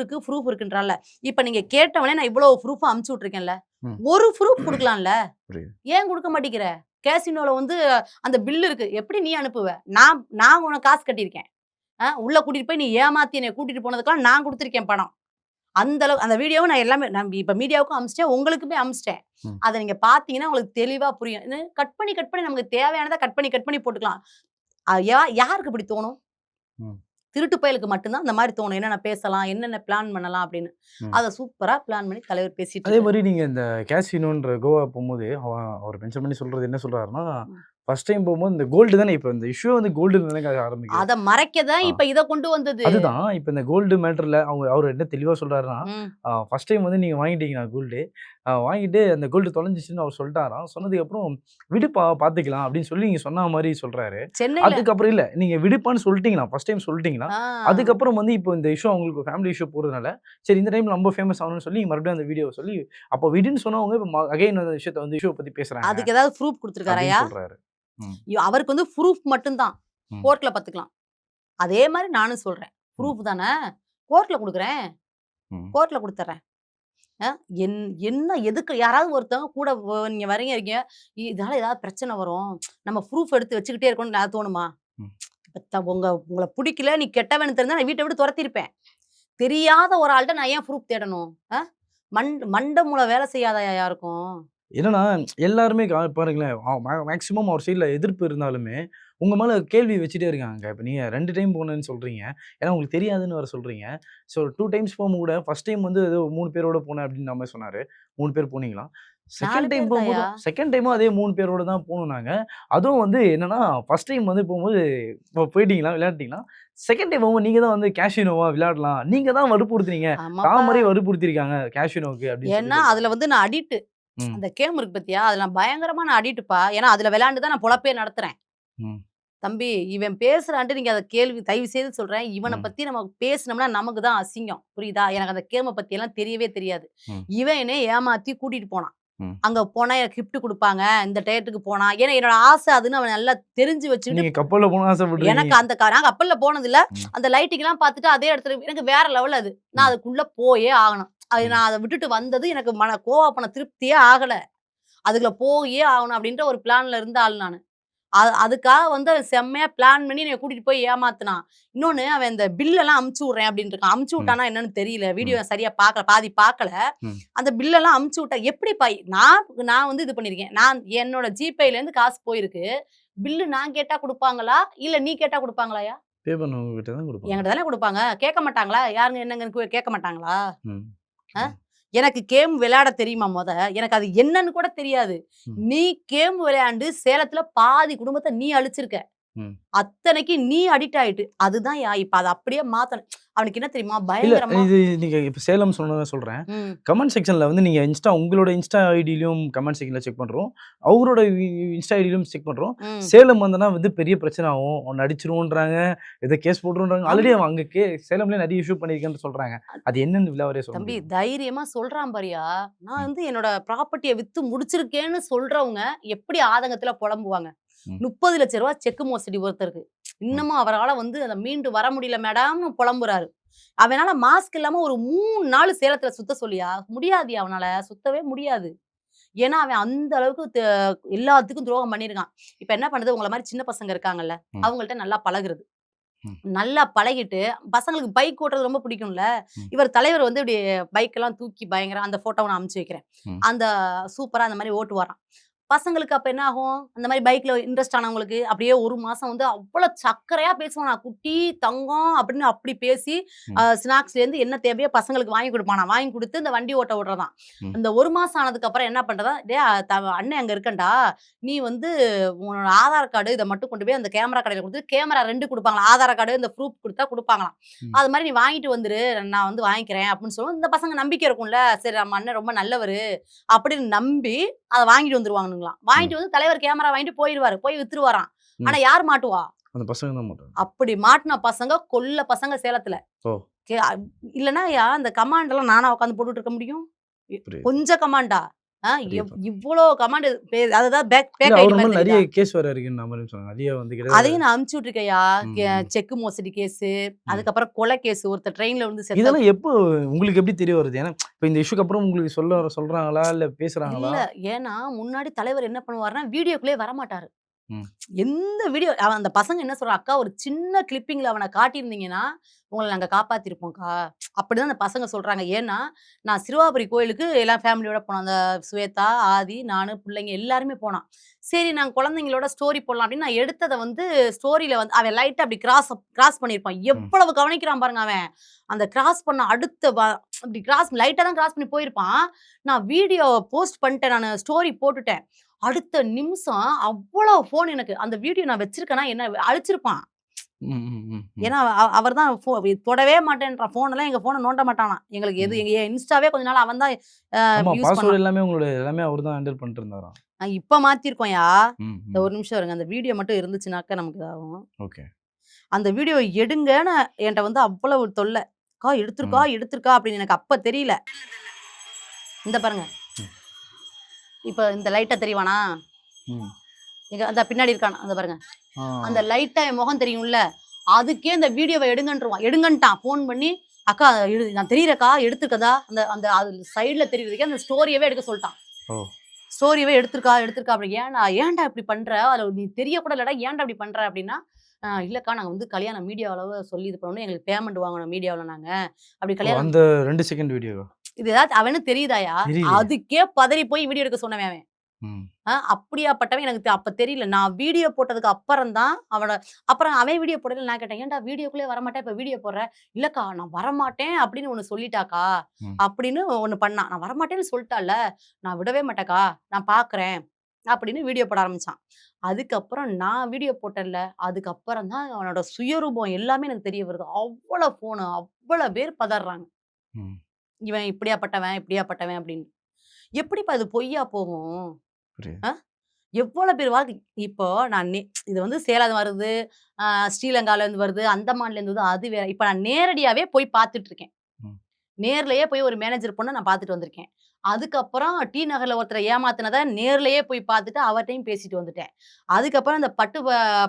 இருக்குன்றான்ல. இப்ப நீங்க கேட்டவனே நான் இவ்வளோ ப்ரூஃப் அனுப்பிச்சு விட்டுருக்கேன்ல. ம். ஒரு ப்ரூஃப் குடுக்கலாம்ல. புரியுது. ஏன் குடுக்க மாட்டேங்கிற? கேசினோல வந்து அந்த பில் இருக்கு. எப்படி நீ அனுப்புவ? நான் உனக்கு காசு கட்டியிருக்கேன். உள்ள கூட்டிட்டு போய் நீ ஏமாத்தி என்னைய கூட்டிட்டு போனதுக்கெல்லாம் நான் குடுத்துருக்கேன் பணம். அந்த அளவு அந்த வீடியோவ நான் எல்லாமே நான் இப்ப மீடியாவுக்கும் அனுப்பிச்சுட்டேன். உங்களுக்குமே அனுப்பிச்சுட்டேன். ம். அத நீங்க பார்த்தீங்கன்னா உங்களுக்கு தெளிவா புரியும். கட் பண்ணி நமக்கு தேவையானத கட் பண்ணி போட்டுக்கலாம். யாருக்கு இப்படி தோணும்? ம். திருட்டு பயலுக்கு மட்டும் தான் அந்த மாரி தோணும். என்னென்ன பேசலாம், என்னென்ன பிளான் பண்ணலாம் அப்படின்னு. ம். அத சூப்பரா பிளான் பண்ணி தலைவர் பேசிட்டு அதே இருக்காரு. மாரி நீங்க இந்த கேசினோன்ற கோவா போம்போது, அவர் மென்ஷன் பண்ணி சொல்றது என்ன சொல்றாருன்னா, ம். ஃபர்ஸ்ட் டைம் போம்போது இந்த கோல்டு தானே இப்ப இந்த இஷ்யூ வந்து கோல்டுல தானே ஆரம்பிக்குது. அத மறைக்க தான் ஆ. இப்ப இத கொண்டு வந்தது. அதுதான். இப்ப இந்த கோல்டு மேட்டர்ல அவரு என்ன தெளிவா சொல்றாருன்னா, ம். ஃபர்ஸ்ட் டைம் வந்து நீங்க வாங்கிட்டீங்கண்ணா கோல்டு. வாங்கிட்டு அந்த கோல்டு தொலைஞ்சிச்சுன்னு அவர் சொல்ட்டாராம். சொன்னதுக்கப்புறம், "விடுப்பா பார்த்துக்கலாம்" அப்படின்னு சொல்லி நீங்க சொன்ன மாரி சொல்றாரு. சென்னையில அதுக்கப்புறம் இல்ல, நீங்க விடுப்பான்னு சொல்ட்டீங்கன்னா, ஃபர்ஸ்ட் டைம் சொல்ட்டீங்கன்னா, ஆ. அதுக்கப்புறம் வந்து இப்போ இந்த இஷ்யூ அவங்களுக்கு ஃபேமிலி இஷ்யூ போறதுனால, சரி இந்த டைம்ல நம்ம ஃபேமஸ் ஆகணும்னு சொல்லி மறுபடியும் அந்த வீடியோவ சொல்லி, அப்போ விடுன்னு சொன்னவங்க இப்ப அகைன் அந்த விஷயத்த வந்து இஷ்யூவ பத்தி பேசுறாங்க அதுக்கு ஏதாவது ப்ரூஃப் அப்படின்னு குடுத்துருக்காராயா? சொல்றாரு. ம். அவருக்கு வந்து ப்ரூஃப் மட்டும் தான். ம். கோர்ட்ல பாத்துக்கலாம். அதே மாரி நானும் சொல்றேன். ம். ப்ரூஃப் தானே, கோர்ட்ல குடுக்குறேன். ம். கோர்ட்ல குடுத்துர்றேன். அ என்ன எதுக்கு யாராவது ஒருத்தவங்க கூட நீங்க இருக்கீங்க. இதனால ஏதாவது பிரச்சனை வரும். நம்ம ப்ரூஃப் எடுத்து வச்சுக்கிட்டே இருக்கணும்னு நான் தோணுமா? ம். உங்கள புடிக்கல, நீ கெட்டவன்னு தெரிஞ்சா நான் வீட்ட விட்டு தொரத்தியிருப்பேன். தெரியாத ஒரு ஆள்ட்ட நான் ஏன் ப்ரூஃப் தேடணும்? மண்ட மூளை வேலை செய்யாதயா யாருக்கும்? என்னன்னா, எல்லாருமே பாருங்களேன், மேக்ஸிமம் அவர் சைட்ல எதிர்ப்பு இருந்தாலுமே, உங்க மேல கேள்வி வச்சுட்டே இருக்காங்க. இப்ப நீங்க 2 டைம் போனேன்னு சொல்றீங்க. ஏன்னா உங்களுக்கு தெரியாதுன்னு வேற சொல்றீங்க. ஸோ 2 டைம்ஸ் போகும்போது கூட, ஃபர்ஸ்ட் டைம் வந்து ஏதோ 3 பேரோட போனேன் அப்படின்ற மாரி சொன்னாரு. 3 பேர் போனீங்களாம். 4 செகண்ட் டைம் பேர் தான்யா. போகும்போதும் செகண்ட் டைமும் அதே 3 பேரோட தான் போனோம் நாங்க. அதுவும் வந்து என்னன்னா, ஃபர்ஸ்ட் டைம் வந்து போகும்போது போயிட்டீங்களா? விளையாடிட்டீங்களா? செகண்ட் டைம் போகும்போது நீங்க தான் வந்து கேஷினோவா விளையாடலாம். நீங்க தான் வற்புறுத்துனீங்க. ஆமாப்பா. தாமரை வற்புறுத்தியிருக்காங்க கேஷினோவுக்கு அப்படின்னு சொல்லி ஏன்னா, சொல்றாங்க. அதுல வந்து நான் அடிக்ட். ம். அந்த கேம் இருக்கு பாத்தியா? அதுல நான் பயங்கரமா நான் அடிக்ட்டுப்பா. ஏன்னா அதுல விளையாண்டு தான் நான் பொழப்பே நடத்துறேன். ம். தம்பி, இவன் பேசுறான்ட்டு நீங்க அத கேள்வி தயவு செய்து சொல்றேன். இவன ம். பத்தி நம்ம பேசுனோம்னா நமக்கு தான் அசிங்கம். புரியுதா? எனக்கு அந்த கேம பத்தியெல்லாம் தெரியவே தெரியாது. ம். இவன் என்னைய ஏமாத்தி கூட்டிட்டு போனான். ம். அங்க போனா எனக்கு கிஃப்ட் குடுப்பாங்க. இந்த டயத்துக்கு போனா ஏன்னா என்னோட ஆசை அதுன்னு அவன் நல்லா தெரிஞ்சு நீங்க வச்சுக்கிட்டு கப்பல்ல போகணும்னு எனக்கு ஆசைப்பட்டுருக்கீங்க. அந்த நான் கப்பல்ல போனதில்ல. ம். அந்த லைட்டிங்லாம் பார்த்துட்டு அதே இடத்துல எனக்கு வேற லெவல் அது. நான் ம். அதுக்குள்ள போயே ஆகணும். அது ம். நான் அத விட்டுட்டு வந்தது எனக்கு கோவா போன திருப்தியே ஆகல. அதுக்குள்ள போயே ஆகணும் அப்டின்ற ஒரு பிளான்ல இருந்த ஆள் நானு. அதுக்காக வந்து அவன் செம்மையா பிளான் பண்ணி என்னைய கூட்டிட்டு போய் ஏமாத்துனான். இன்னொன்னு அவன் இந்த பில்லெல்லாம் அமுச்சு விடுறேன் அப்டின்னு இருக்கான். அமுச்சு ம். விட்டானா என்னன்னு தெரியல. ம். வீடியோ சரியா பார்க்கல. பாதி பார்க்கல. ம். அந்த பில்லெல்லாம் அமுச்சு விட்டா எப்படிப்பா நான் வந்து இது பண்ணியிருக்கேன். என்னோட ஜிபேலேருந்து காசு போயிருக்கு. பில்லு நான் கேட்டா குடுப்பாங்களா? இல்ல நீ கேட்டா குடுப்பாங்களாயா? பே பண்ணவங்க கிட்ட தான் குடுப்பாங்க. என்கிட்ட தானே குடுப்பாங்க. கேட்க மாட்டாங்களா? யாருங்க என்னங்கன்னு கேட்க மாட்டாங்களா? ம். அ ம். எனக்கு கேம் விளையாட தெரியுமா மொத? எனக்கு அது என்னன்னு கூட தெரியாது. ம். நீ கேம் விளையாண்டு சேலத்துல பாதி குடும்பத்த நீ அழிச்சிருக்க. ம். அத்தனைக்கு நீ அடிக்ட் ஆயிட்டு. அதுதான்யா இப்ப அத அப்படியே மாத்தணும். அவனுக்கு என்ன தெரியுமா? இல்ல பயங்கரமா இது நீங்க இப்ப சேலம் சொன்னத சொல்றேன். ம். கமெண்ட் செக்ஷன்ல வந்து நீங்க உங்களோட இன்ஸ்டா ஐடியிலயும் கமெண்ட் செக்ஷன்ல செக் பண்றோம். அவரோட இன்ஸ்டா ஐடியிலும் செக் பண்றோம். ம். சேலம் வந்தனா வந்து பெரிய பிரச்சனை ஆகும். உன்ன அடிச்சுருவோன்றாங்க. ஏதோ கேஸ் போட்டுருவோன்றாங்க. ஆல்ரெடி ஆமா. அவன் அங்க சேலம்லயே நெறைய இஷ்யூ பண்ணியிருக்கேன்னு சொல்றாங்க. அது என்னன்னு விலாவாரியா சொல்ல தம்பி முடியுமா? தைரியமா சொல்றான் பாருயா. நான் ம். வந்து என்னோட ப்ராப்பர்ட்டிய வித்து முடிச்சிருக்கேன்னு சொல்றவங்க எப்படி ஆதங்கத்துல புலம்புவாங்க? ம். ரூ. 30,00,000 செக் மோசடி ஒருத்தருக்கு. ம். இன்னமும் அவரால வந்து அத மீண்டு வர முடியல மேடம்னு புலம்புறாரு. அவனால மாஸ்க் இல்லாம ஒரு 3 நாள் சேலத்துல சுத்த சொல்லியா? முடியாதுயா அவனால. சுத்தவே முடியாது. ஏன்னா, அவன் அந்த அளவுக்கு எல்லாத்துக்கும் துரோகம் பண்ணியிருக்கான். இப்ப என்ன பண்ணுது, உங்கள மாரி சின்ன பசங்க இருக்காங்கல்ல, ம். அவங்கள்ட்ட நல்லா பழகுறது. ம். நல்லா பழகிட்டு பசங்களுக்கு பைக் ஓட்டுறது ரொம்ப பிடிக்கும்ல. ம். இவர் தலைவர் வந்து இப்டி பைக்கெல்லாம் தூக்கி பயங்கர அந்த ஃபோட்டோவ நான் அனுப்பிச்சு வைக்கிறேன். ம். அந்த சூப்பரா அந்த மாரி ஓட்டுவாராம். பசங்களுக்கு அப்ப என்ன ஆகும்? அந்த மாரி பைக்ல இன்ட்ரெஸ்ட் ஆனவங்களுக்கு அப்படியே 1 மாசம் வந்து அவ்வளோ சக்கரையா பேசுவானாம். "குட்டி, தங்கம்" அப்படின்னு அப்படி பேசி, ம். ஸ்நாக்ஸ்லேருந்து என்ன தேவையோ பசங்களுக்கு வாங்கி குடுப்பானாம். வாங்கி குடுத்து இந்த வண்டி ஓட்ட விடுறதாம். ம். அந்த 1 மாசம் ஆனதுக்கப்புறம் என்ன பண்றதாம், "டேய் அண்ணன் அங்க இருக்கேன்டா, நீ வந்து உன்னோட ஆதார் கார்டு இத மட்டும் கொண்டு போய் அந்த கேமரா கடையில குடுத்து" கேமரா 2 குடுப்பாங்களாம். ஆதார் கார்டு, இந்த ப்ரூஃப் குடுத்தா குடுப்பாங்களாம். ம். அது மாரி "நீ வாங்கிட்டு வந்துரு, நான் வந்து வாங்கிக்கிறேன்" அப்படின்னு சொல்லும். இந்த பசங்க நம்பிக்கை இருக்கும்ல, சரி நம்ம அண்ணன் ரொம்ப நல்லவரு அப்படின்னு நம்பி அத வாங்கிட்டு வந்துருவானுங்களாம். ம். வாங்கிட்டு வந்து தலைவர் கேமரா வாங்கிட்டு போயிருவாரு. போய் வித்துருவாராம். ம். ஆனா யார் மாட்டுவா? அந்த பசங்க தான் மாட்டாங்க. அப்படி மாட்டுன பசங்க கொள்ள பசங்க சேலத்துல. ஓ! கே அ இல்லன்னா அந்த கமாண்ட்லாம் நானா உட்காந்து போட்டுட்டு இருக்க முடியும்? புரியுது. கொஞ்சம் கமாண்டா? கண்டிப்பா. இவ்ளோ கமாண்ட் அதுதான் இல்ல பேக் ஐடி அவர் மாரி மேல நெறைய தெரியுதா? கேஸ் வேற இருக்குன்ற மாரி சொன்னாங்க. நெறைய வந்து கிட்டத்தட்ட அதையும் நான் அனுப்பிச்சு விட்டுருக்கேன்யா. ம். ம். செக் மோசடி கேஸு, ம். அதுக்கப்புறம் கொலை கேஸு. ஒருத்தர் ட்ரெயின்ல விழுந்து செத்த இதெல்லாம் எப்போ உங்களுக்கு எப்படி தெரிய வருது? ஏன்னா, இப்ப இந்த இஷ்யூக்கு அப்புறம் உங்களுக்கு சொல்றாங்களா? இல்ல பேசுறாங்களா? இல்ல. ஏன்னா முன்னாடி தலைவர் என்ன பண்ணுவாருன்னா, வீடியோக்குள்ளயே வரமாட்டாரு. ம். எந்த வீடியோ அவன் அந்த பசங்க என்ன சொல்றான், "அக்கா ஒரு சின்ன கிளிப்பிங்ல அவன காட்டியிருந்தீங்கன்னா, உங்கள நாங்க காப்பாத்திருப்போம்க்கா." அப்படிதான் அந்த பசங்க சொல்றாங்க. ஏன்னா, நான் சிறுவாபுரி கோயிலுக்கு எல்லாம் ஃபேமிலியோட போனோம். அந்த ஸ்வேதா, ஆதி, நானு, பிள்ளைங்க எல்லாருமே போனோம். சரி நாங்க குழந்தைங்களோட ஸ்டோரி போடலாம் அப்படின்னு நான் எடுத்தத வந்து ஸ்டோரியில வந்து அவன் லைட்டா அப்படி கிராஸ் பண்ணியிருப்பான். ம். எவ்வளவு கவனிக்கிறான் பாருங்க அவன். அந்த கிராஸ் பண்ண அடுத்த அப்படி லைட்டா தான் கிராஸ் பண்ணி போயிருப்பான். நான் வீடியோ போஸ்ட் பண்ணிட்டேன் நானு. ஸ்டோரி போட்டுட்டேன். அடுத்த நிமிஷம் அவ்வளோ ஃபோன் எனக்கு. அந்த வீடியோ நான் வச்சிருக்கேன்னா என்ன அழிச்சிருப்பான். ம். ம். ம். ம். ஏன்னா அவர் தான் தொடவே மாட்டேன்றான். ஃபோனெல்லாம் எங்க ஃபோன நோண்ட மாட்டானாம். எங்களுக்கு ம். என் இன்ஸ்டாவே கொஞ்ச நாள் அவன் தான் ஆமா. யூஸ் பாஸ்வேர்ட் பண்ணான். எல்லாமே எல்லாமே அவரு தான் ஹேண்டில் பண்ணிட்டு இருந்தாராம். இப்ப மாத்திருக்கோம்யா. ம். இந்த ம். ஒரு நிமிஷம் இருங்க. அந்த வீடியோ மட்டும் இருந்துச்சுனாக்கா நமக்கு இதாகும். ஓகே. அந்த வீடியோ எடுங்கன்னு என்ட்ட வந்து அவ்வளவு தொல்ல. "அக்கா எடுத்துருக்கா, ம். எடுத்துருக்கா" அப்படின்னு எனக்கு அப்ப தெரியல. இந்த பாருங்க. ம். இப்ப இந்த லைட்டா தெரியவானா? ம். அந்த பின்னாடி இருக்கானா? அந்த பாருங்க. ஆ. அந்த லைட்டா என் முகம் தெரியும்ல. அதுக்கே இந்த வீடியோவ எடுங்கன்ருவான். எடுங்கன்ட்டான். ஃபோன் பண்ணி, "அக்கா நான் தெரியலக்கா, எடுத்துருக்கதா?" அந்த அந்த அது சைடுல தெரியறதுக்கே அந்த ஸ்டோரியவே எடுக்க சொல்ட்டான். ஓ! ஸ்டோரியவே எடுத்துருக்கா, எடுத்துருக்கா அப்படி. ஏன்டா இப்படி பண்ற? அதுல நீ தெரிய கூட இல்லடா, ஏன்டா இப்படி பண்ற? அப்படின்னா, இல்லக்கா நாங்க வந்து கல்யாணம் மீடியாவுல சொல்லி இது பண்ணணும். எங்களுக்கு பேமெண்ட் வாங்கணும் மீடியாவுல நாங்க. அப்படி ஓ! கல்யாணம் அந்த 2 செகண்ட் வீடியோவா? இது ஏதாவது அவனுக்கு தெரியுதாயா? தெரியலையே. அதுக்கே பதறி போய் வீடியோ எடுக்க சொன்னவன் அவன். ம். அப்படியாப்பட்டவன் எனக்கு அப்ப தெரியல. நான் வீடியோ போட்டதுக்கு அப்புறம் தான் அப்புறம் அவன் வீடியோ போடல நான் கேட்டேன். "ஏன்டா வீடியோக்குள்ளயே வரமாட்டே, இப்ப வீடியோ போடுற?" "இல்லக்கா நான் வரமாட்டேன் அப்படின்னு ஒண்ணு சொல்லிட்டாக்கா" ம். அப்படின்னு ஒண்ணு பண்ணான். நான் வரமாட்டேன்னு சொல்ட்டால்ல, நான் விடவே மாட்டேன்க்கா, நான் பார்க்குறேன் அப்படின்னு வீடியோ போட ஆரம்பிச்சான். அதுக்கப்புறம் நான் வீடியோ போட்டேன்ல, அதுக்கப்புறம் தான் அவனோட சுயரூபம் எல்லாமே எனக்கு தெரிய வருது. அவ்வளோ ஃபோனு, அவ்வளோ பேர் பதர்றாங்க. ம். இவன் இப்படியாப்பட்டவன், இப்படியாப்பட்டவன் அப்படின்னு. எப்படிப்பா இது பொய்யா போகும்? புரியுது. அ எவ்வளோ பேர் வாழ்க்கை இப்போ நான் இது வந்து சேலம் வருது, ஸ்ரீலங்காலேருந்து வருது, அந்தமான்லேருந்து வருது, அது வேற. இப்ப நான் நேரடியாவே போய் பார்த்துட்டு இருக்கேன். ம். நேர்லயே போய் ஒரு மேனேஜர் பொண்ண நான் பார்த்துட்டு வந்திருக்கேன். அதுக்கப்புறம் டி நகர்ல ஒருத்தர ஏமாத்துனத நேர்லயே போய் பார்த்துட்டு அவர்ட்டயும் பேசிட்டு வந்துட்டேன். அதுக்கப்புறம் அந்த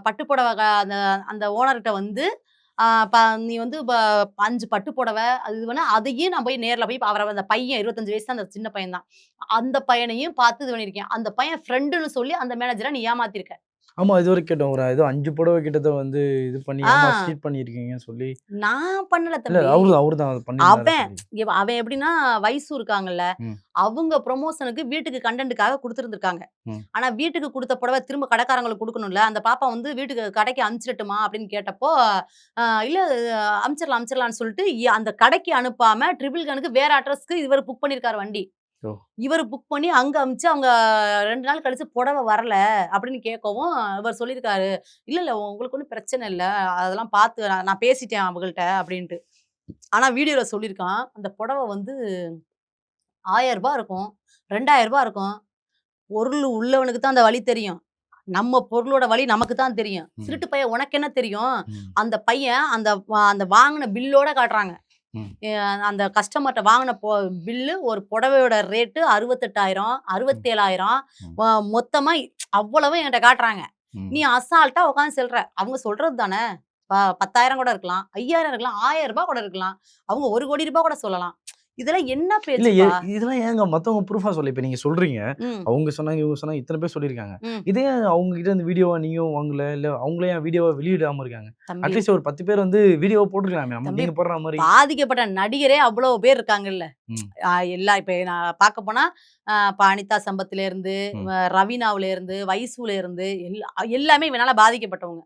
பட்டு புடவ அந்த அந்த ஓனர்ட்ட வந்து ஆ ப நீ வந்து 5 பட்டு புடவ அது இது வேணா அதையும் நான் போய் நேர்ல போய் அவர அந்த பையன் 25 வயசு தான் அந்த சின்ன பையன் தான். அந்த பையனையும் பார்த்து இது பண்ணியிருக்கேன். அந்த பையன் ஃப்ரெண்டுன்னு சொல்லி அந்த மேனேஜர நீ ஏமாத்தியிருக்க. ஆமா. இதுவரைக்கும் கேட்டோம். ஒரு ஏதோ 5 புடவ கிட்டத்த வந்து இது பண்ணி ஆ சீட் பண்ணியிருக்கீங்கன்னு சொல்லி. நான் பண்ணல இல்ல தம்பி. அவரு தான் அத பண்ணியிருந்தாரு அவன் சொல்லி. அவன் எப்படின்னா வயசு இருக்காங்கல்ல, ம். அவங்க ப்ரமோஷனுக்கு வீட்டுக்கு கன்டென்ட்க்காக குடுத்துருந்துருக்காங்க. ம். ஆனா வீட்டுக்கு குடுத்த புடவ திரும்ப கடைக்காரங்களுக்கு குடுக்கணும்ல. அந்த பாப்பா வந்து வீட்டுக்கு கடைக்கு அனுப்பிச்சிடட்டுமா அப்படின்னு கேட்டப்போ, இல்ல அனுப்பிச்சிடலாம்னு சொல்லிட்டு அந்த கடைக்கு அனுப்பாம ட்ரிபிள் கனுக்கு வேற அட்ரஸ்க்கு இவரு புக் பண்ணியிருக்காரு வண்டி. ஓ! இவரு புக் பண்ணி அங்க அனுப்பிச்சு அவங்க 2 நாள் கழிச்சு புடவ வரல அப்படின்னு கேட்கவும், இவர் சொல்லியிருக்காரு, இல்ல உங்களுக்கு ஒண்ணும் பிரச்சனை இல்ல. அதெல்லாம் பார்த்து நான் பேசிட்டேன் அவங்கள்ட்ட அப்படின்ட்டு. ஆனா வீடியோல சொல்லியிருக்கான். அந்த புடவ வந்து ரூ. 1000 இருக்கும். ரூ. 2000 இருக்கும். பொருள் உள்ளவனுக்கு தான் அந்த வலி தெரியும். நம்ம பொருளோட வலி நமக்கு தான் தெரியும். ம். திருட்டு பையன் உனக்கு என்ன தெரியும்? ம். அந்த பையன் அந்த வாங்குன பில்லோட காட்டுறாங்க. ம். அந்த கஸ்டமர்ட்ட வாங்குன பில்லு ஒரு புடவையோட ரேட்டு 68,000 ம். 67,000 ம். மொத்தமா அவ்வளவும் என்ட்ட காட்டுறாங்க. ம். நீ அசால்ட்டா உட்கார்ந்து சொல்ற. அவங்க சொல்றது தானே. 10,000 கூட இருக்கலாம். 5,000 இருக்கலாம். ரூ. 1000 கூட இருக்கலாம். அவங்க ரூ. 1,00,00,000 கூட சொல்லலாம். இதெல்லாம் என்ன இல்ல பேச்சுப்பா? இதெல்லாம் ஏங்க மத்தவங்க ப்ரூஃபா சொல்லல. இப்ப நீங்க சொல்றீங்க. ம், அவங்க சொன்னாங்க, இவங்க சொன்னாங்க. இத்தன பேர் சொல்லியிருக்காங்க. ம். இதே அவங்க கிட்ட இருந்து வீடியோவா நீயும் வாங்கல? இல்ல அவங்களே ஏன் வீடியோவா வெளியிடாம இருக்காங்க? தம்பி அட்லீஸ்ட் ஒரு 10 பேர் வந்து வீடியோவா போட்டுருக்கலாமே. தம்பி நீங்க போடுற மாரி. பாதிக்கப்பட்ட நடிகரே அவ்வளோ பேர் இருக்காங்கல்ல. ம். எல்லாம் இப்ப நான் பார்க்க போனா, இப்ப அனிதா சம்பத்லேருந்து, ம். ரவீனாவுலேருந்து, வைசுலேருந்து எல்லாமே இவனால பாதிக்கப்பட்டவங்க.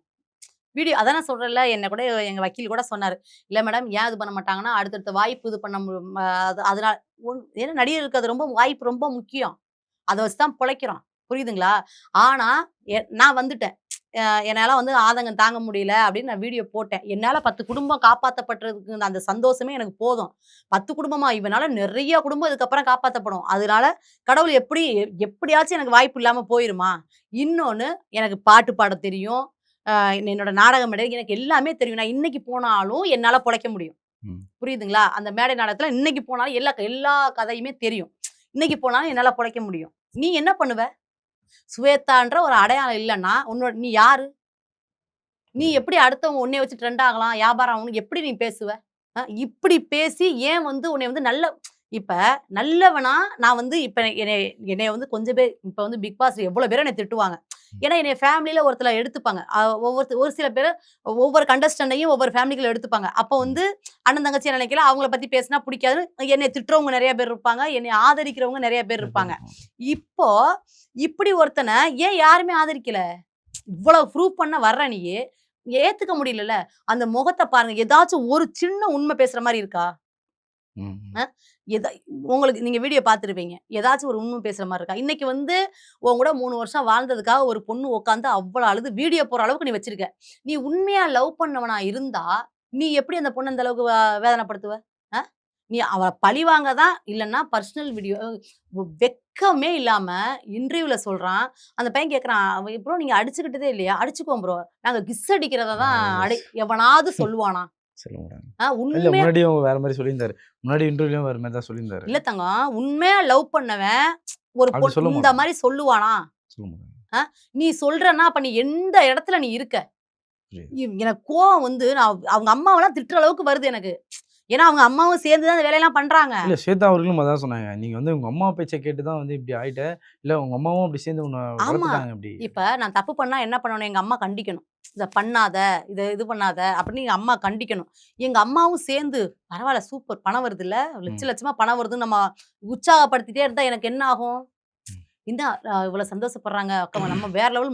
வீடியோ அதான் நான் சொல்றேன்ல, என்ன கூட எங்க வக்கீல் கூட சொன்னாரு. "இல்ல மேடம், ஏன் இது பண்ண மாட்டாங்கன்னா, அடுத்தடுத்த வாய்ப்பு இது பண்ண மு ம அது அதனால ஏன்னா நடிகருக்கு அது ரொம்ப வாய்ப்பு ரொம்ப முக்கியம். அத வச்சு தான் பொழைக்கிறோம். புரியுதுங்களா? ஆனா, நான் வந்துட்டேன். என்னால வந்து ஆதங்கம் தாங்க முடியல அப்படின்னு நான் வீடியோ போட்டேன். என்னால 10 குடும்பம் காப்பாத்தப்பட்டதுக்கு அந்த சந்தோஷமே எனக்கு போதும். 10 குடும்பமா இவனால நெறைய குடும்பம் இதுக்கப்புறம் காப்பாத்தப்படும். அதனால கடவுள் எப்படியாச்சும் எனக்கு வாய்ப்பு இல்லாம போயிருமா? இன்னொன்னு எனக்கு பாட்டு பாடத் தெரியும். என்னோட நாடகம் மேடை எனக்கு எல்லாமே தெரியும். நான் இன்னைக்கு போனாலும் என்னால பொழைக்க முடியும். ம். புரியுதுங்களா? அந்த மேடை நாடகத்துல இன்னைக்கு போனாலும் எல்லா கதையுமே தெரியும். இன்னைக்கு போனாலும் என்னால பொழைக்க முடியும். நீ என்ன பண்ணுவ? சுவேதான்ற ஒரு அடையாளம் இல்லன்னா, நீ யாரு? நீ எப்படி அடுத்தவங்க உன்னைய வச்சு ட்ரெண்ட் ஆகலாம்? வியாபாரம் ஆகணும் எப்படி நீ பேசுவ? இப்படி பேசி ஏன் வந்து உன்னைய வந்து இப்ப நல்லவனா நான் வந்து இப்ப என்னைய வந்து கொஞ்சம் பேர் இப்ப வந்து பிக் பாஸ் எவ்வளோ பேர் என்னைய திட்டுவாங்க. ஏன்னா என்னைய ஃபேமிலில ஒருத்தர எடுத்துப்பாங்க. ஒரு சில பேரு ஒவ்வொரு கண்டஸ்டன்ட்டையும் ஒவ்வொரு ஃபேமிலிக்குள்ள எடுத்துப்பாங்க. அப்போ ம். வந்து அண்ணன், தங்கச்சியா நினைக்கல. அவங்கள பத்தி பேசினா பிடிக்காதுன்னு என்னைய திட்டுறவங்க நெறைய பேர் இருப்பாங்க. என்னைய ஆதரிக்கிறவங்க நெறைய பேர் இருப்பாங்க. இப்போ இப்படி ஒருத்தன ஏன் யாருமே ஆதரிக்கல? இவ்வளவு ப்ரூவ் பண்ண வர்ற நீயி, ஏத்துக்க முடியலல்ல. அந்த முகத்த பாருங்க. ஏதாச்சும் ஒரு சின்ன உண்மை பேசுற மாரி இருக்கா? ம். அ எதா உங்களுக்கு நீங்க வீடியோ பார்த்துருப்பீங்க. ஏதாச்சும் ஒரு உண்மை பேசுற மாரி இருக்கா? இன்னைக்கு வந்து உன் கூட 3 வருஷம் வாழ்ந்ததுக்காக ஒரு பொண்ணு உட்காந்து அவ்வளோ அழுது வீடியோ போடுற அளவுக்கு நீ வச்சிருக்க. நீ உண்மையா லவ் பண்ணவனா இருந்தா, நீ எப்படி அந்த பொண்ண அந்த அளவுக்கு வேதனைப்படுத்துவ? அ நீ அவள பழிவாங்க தான் இல்லன்னா பர்சனல் வீடியோ வெட்கமே இல்லாம இன்டர்வியூல சொல்றான். அந்த பையன் கேட்கறான், "ப்ரோ நீங்க அடிச்சுக்கிட்டதே இல்லையா?" "அடிச்சுக்குவோம் ப்ரோ. நாங்க கிஸ் அடிக்கிறத தான் எவனாவது சொல்லுவானா?" சொல்ல மாட்டாங்க. இல்ல உண்மையா முன்னாடியும் வேற மாரி சொல்லியிருந்தாரு. முன்னாடி இன்டர்வியூலயும் வேற மாரி தான் சொல்லியிருந்தாரு. இல்ல தங்கம். உண்மையா லவ் பண்ணவன் ஒரு அப்படி சொல்ல இந்த மாட்டாங்க. மாரி சொல்லுவானா? சொல்ல மாட்டாங்க. அ நீ சொல்றன்னா, அப்ப நீ எந்த இடத்துல நீ இருக்க? புரியுது. எனக்கு கோவம் வந்து நான் அவங்க அம்மாவெல்லாம் திட்டுற அளவுக்கு வருது எனக்கு. ஏன்னா, அவங்க அம்மாவும் சேர்ந்து தான் அந்த வேலையெல்லாம் பண்றாங்க. இல்ல ஸ்வேதா அவர்களும் அதான் சொன்னாங்க. நீங்க வந்து உங்க அம்மா பேச்ச கேட்டு தான் வந்து இப்படி ஆயிட்ட. இல்ல உங்க அம்மாவும் அப்படி சேர்ந்து உன்ன ஆமா. வளர்த்துட்டாங்க அப்படி. இப்ப நான் தப்பு பண்ணா என்ன பண்ணணும்? எங்க அம்மா கண்டிக்கணும். "இத பண்ணாத, இது பண்ணாத" அப்படின்னு எங்க அம்மா கண்டிக்கணும். எங்க அம்மாவும் சேர்ந்து, "பரவால்ல சூப்பர் பணம் வருதுல்ல, ம். லட்சமா பணம் வருதுன்னு" நம்ம உற்சாகப்படுத்திட்டே இருந்தா எனக்கு என்ன ஆகும்? ம். இந்தா இவ்வளோ சந்தோஷப்படுறாங்க. நம்ம வேற லெவல்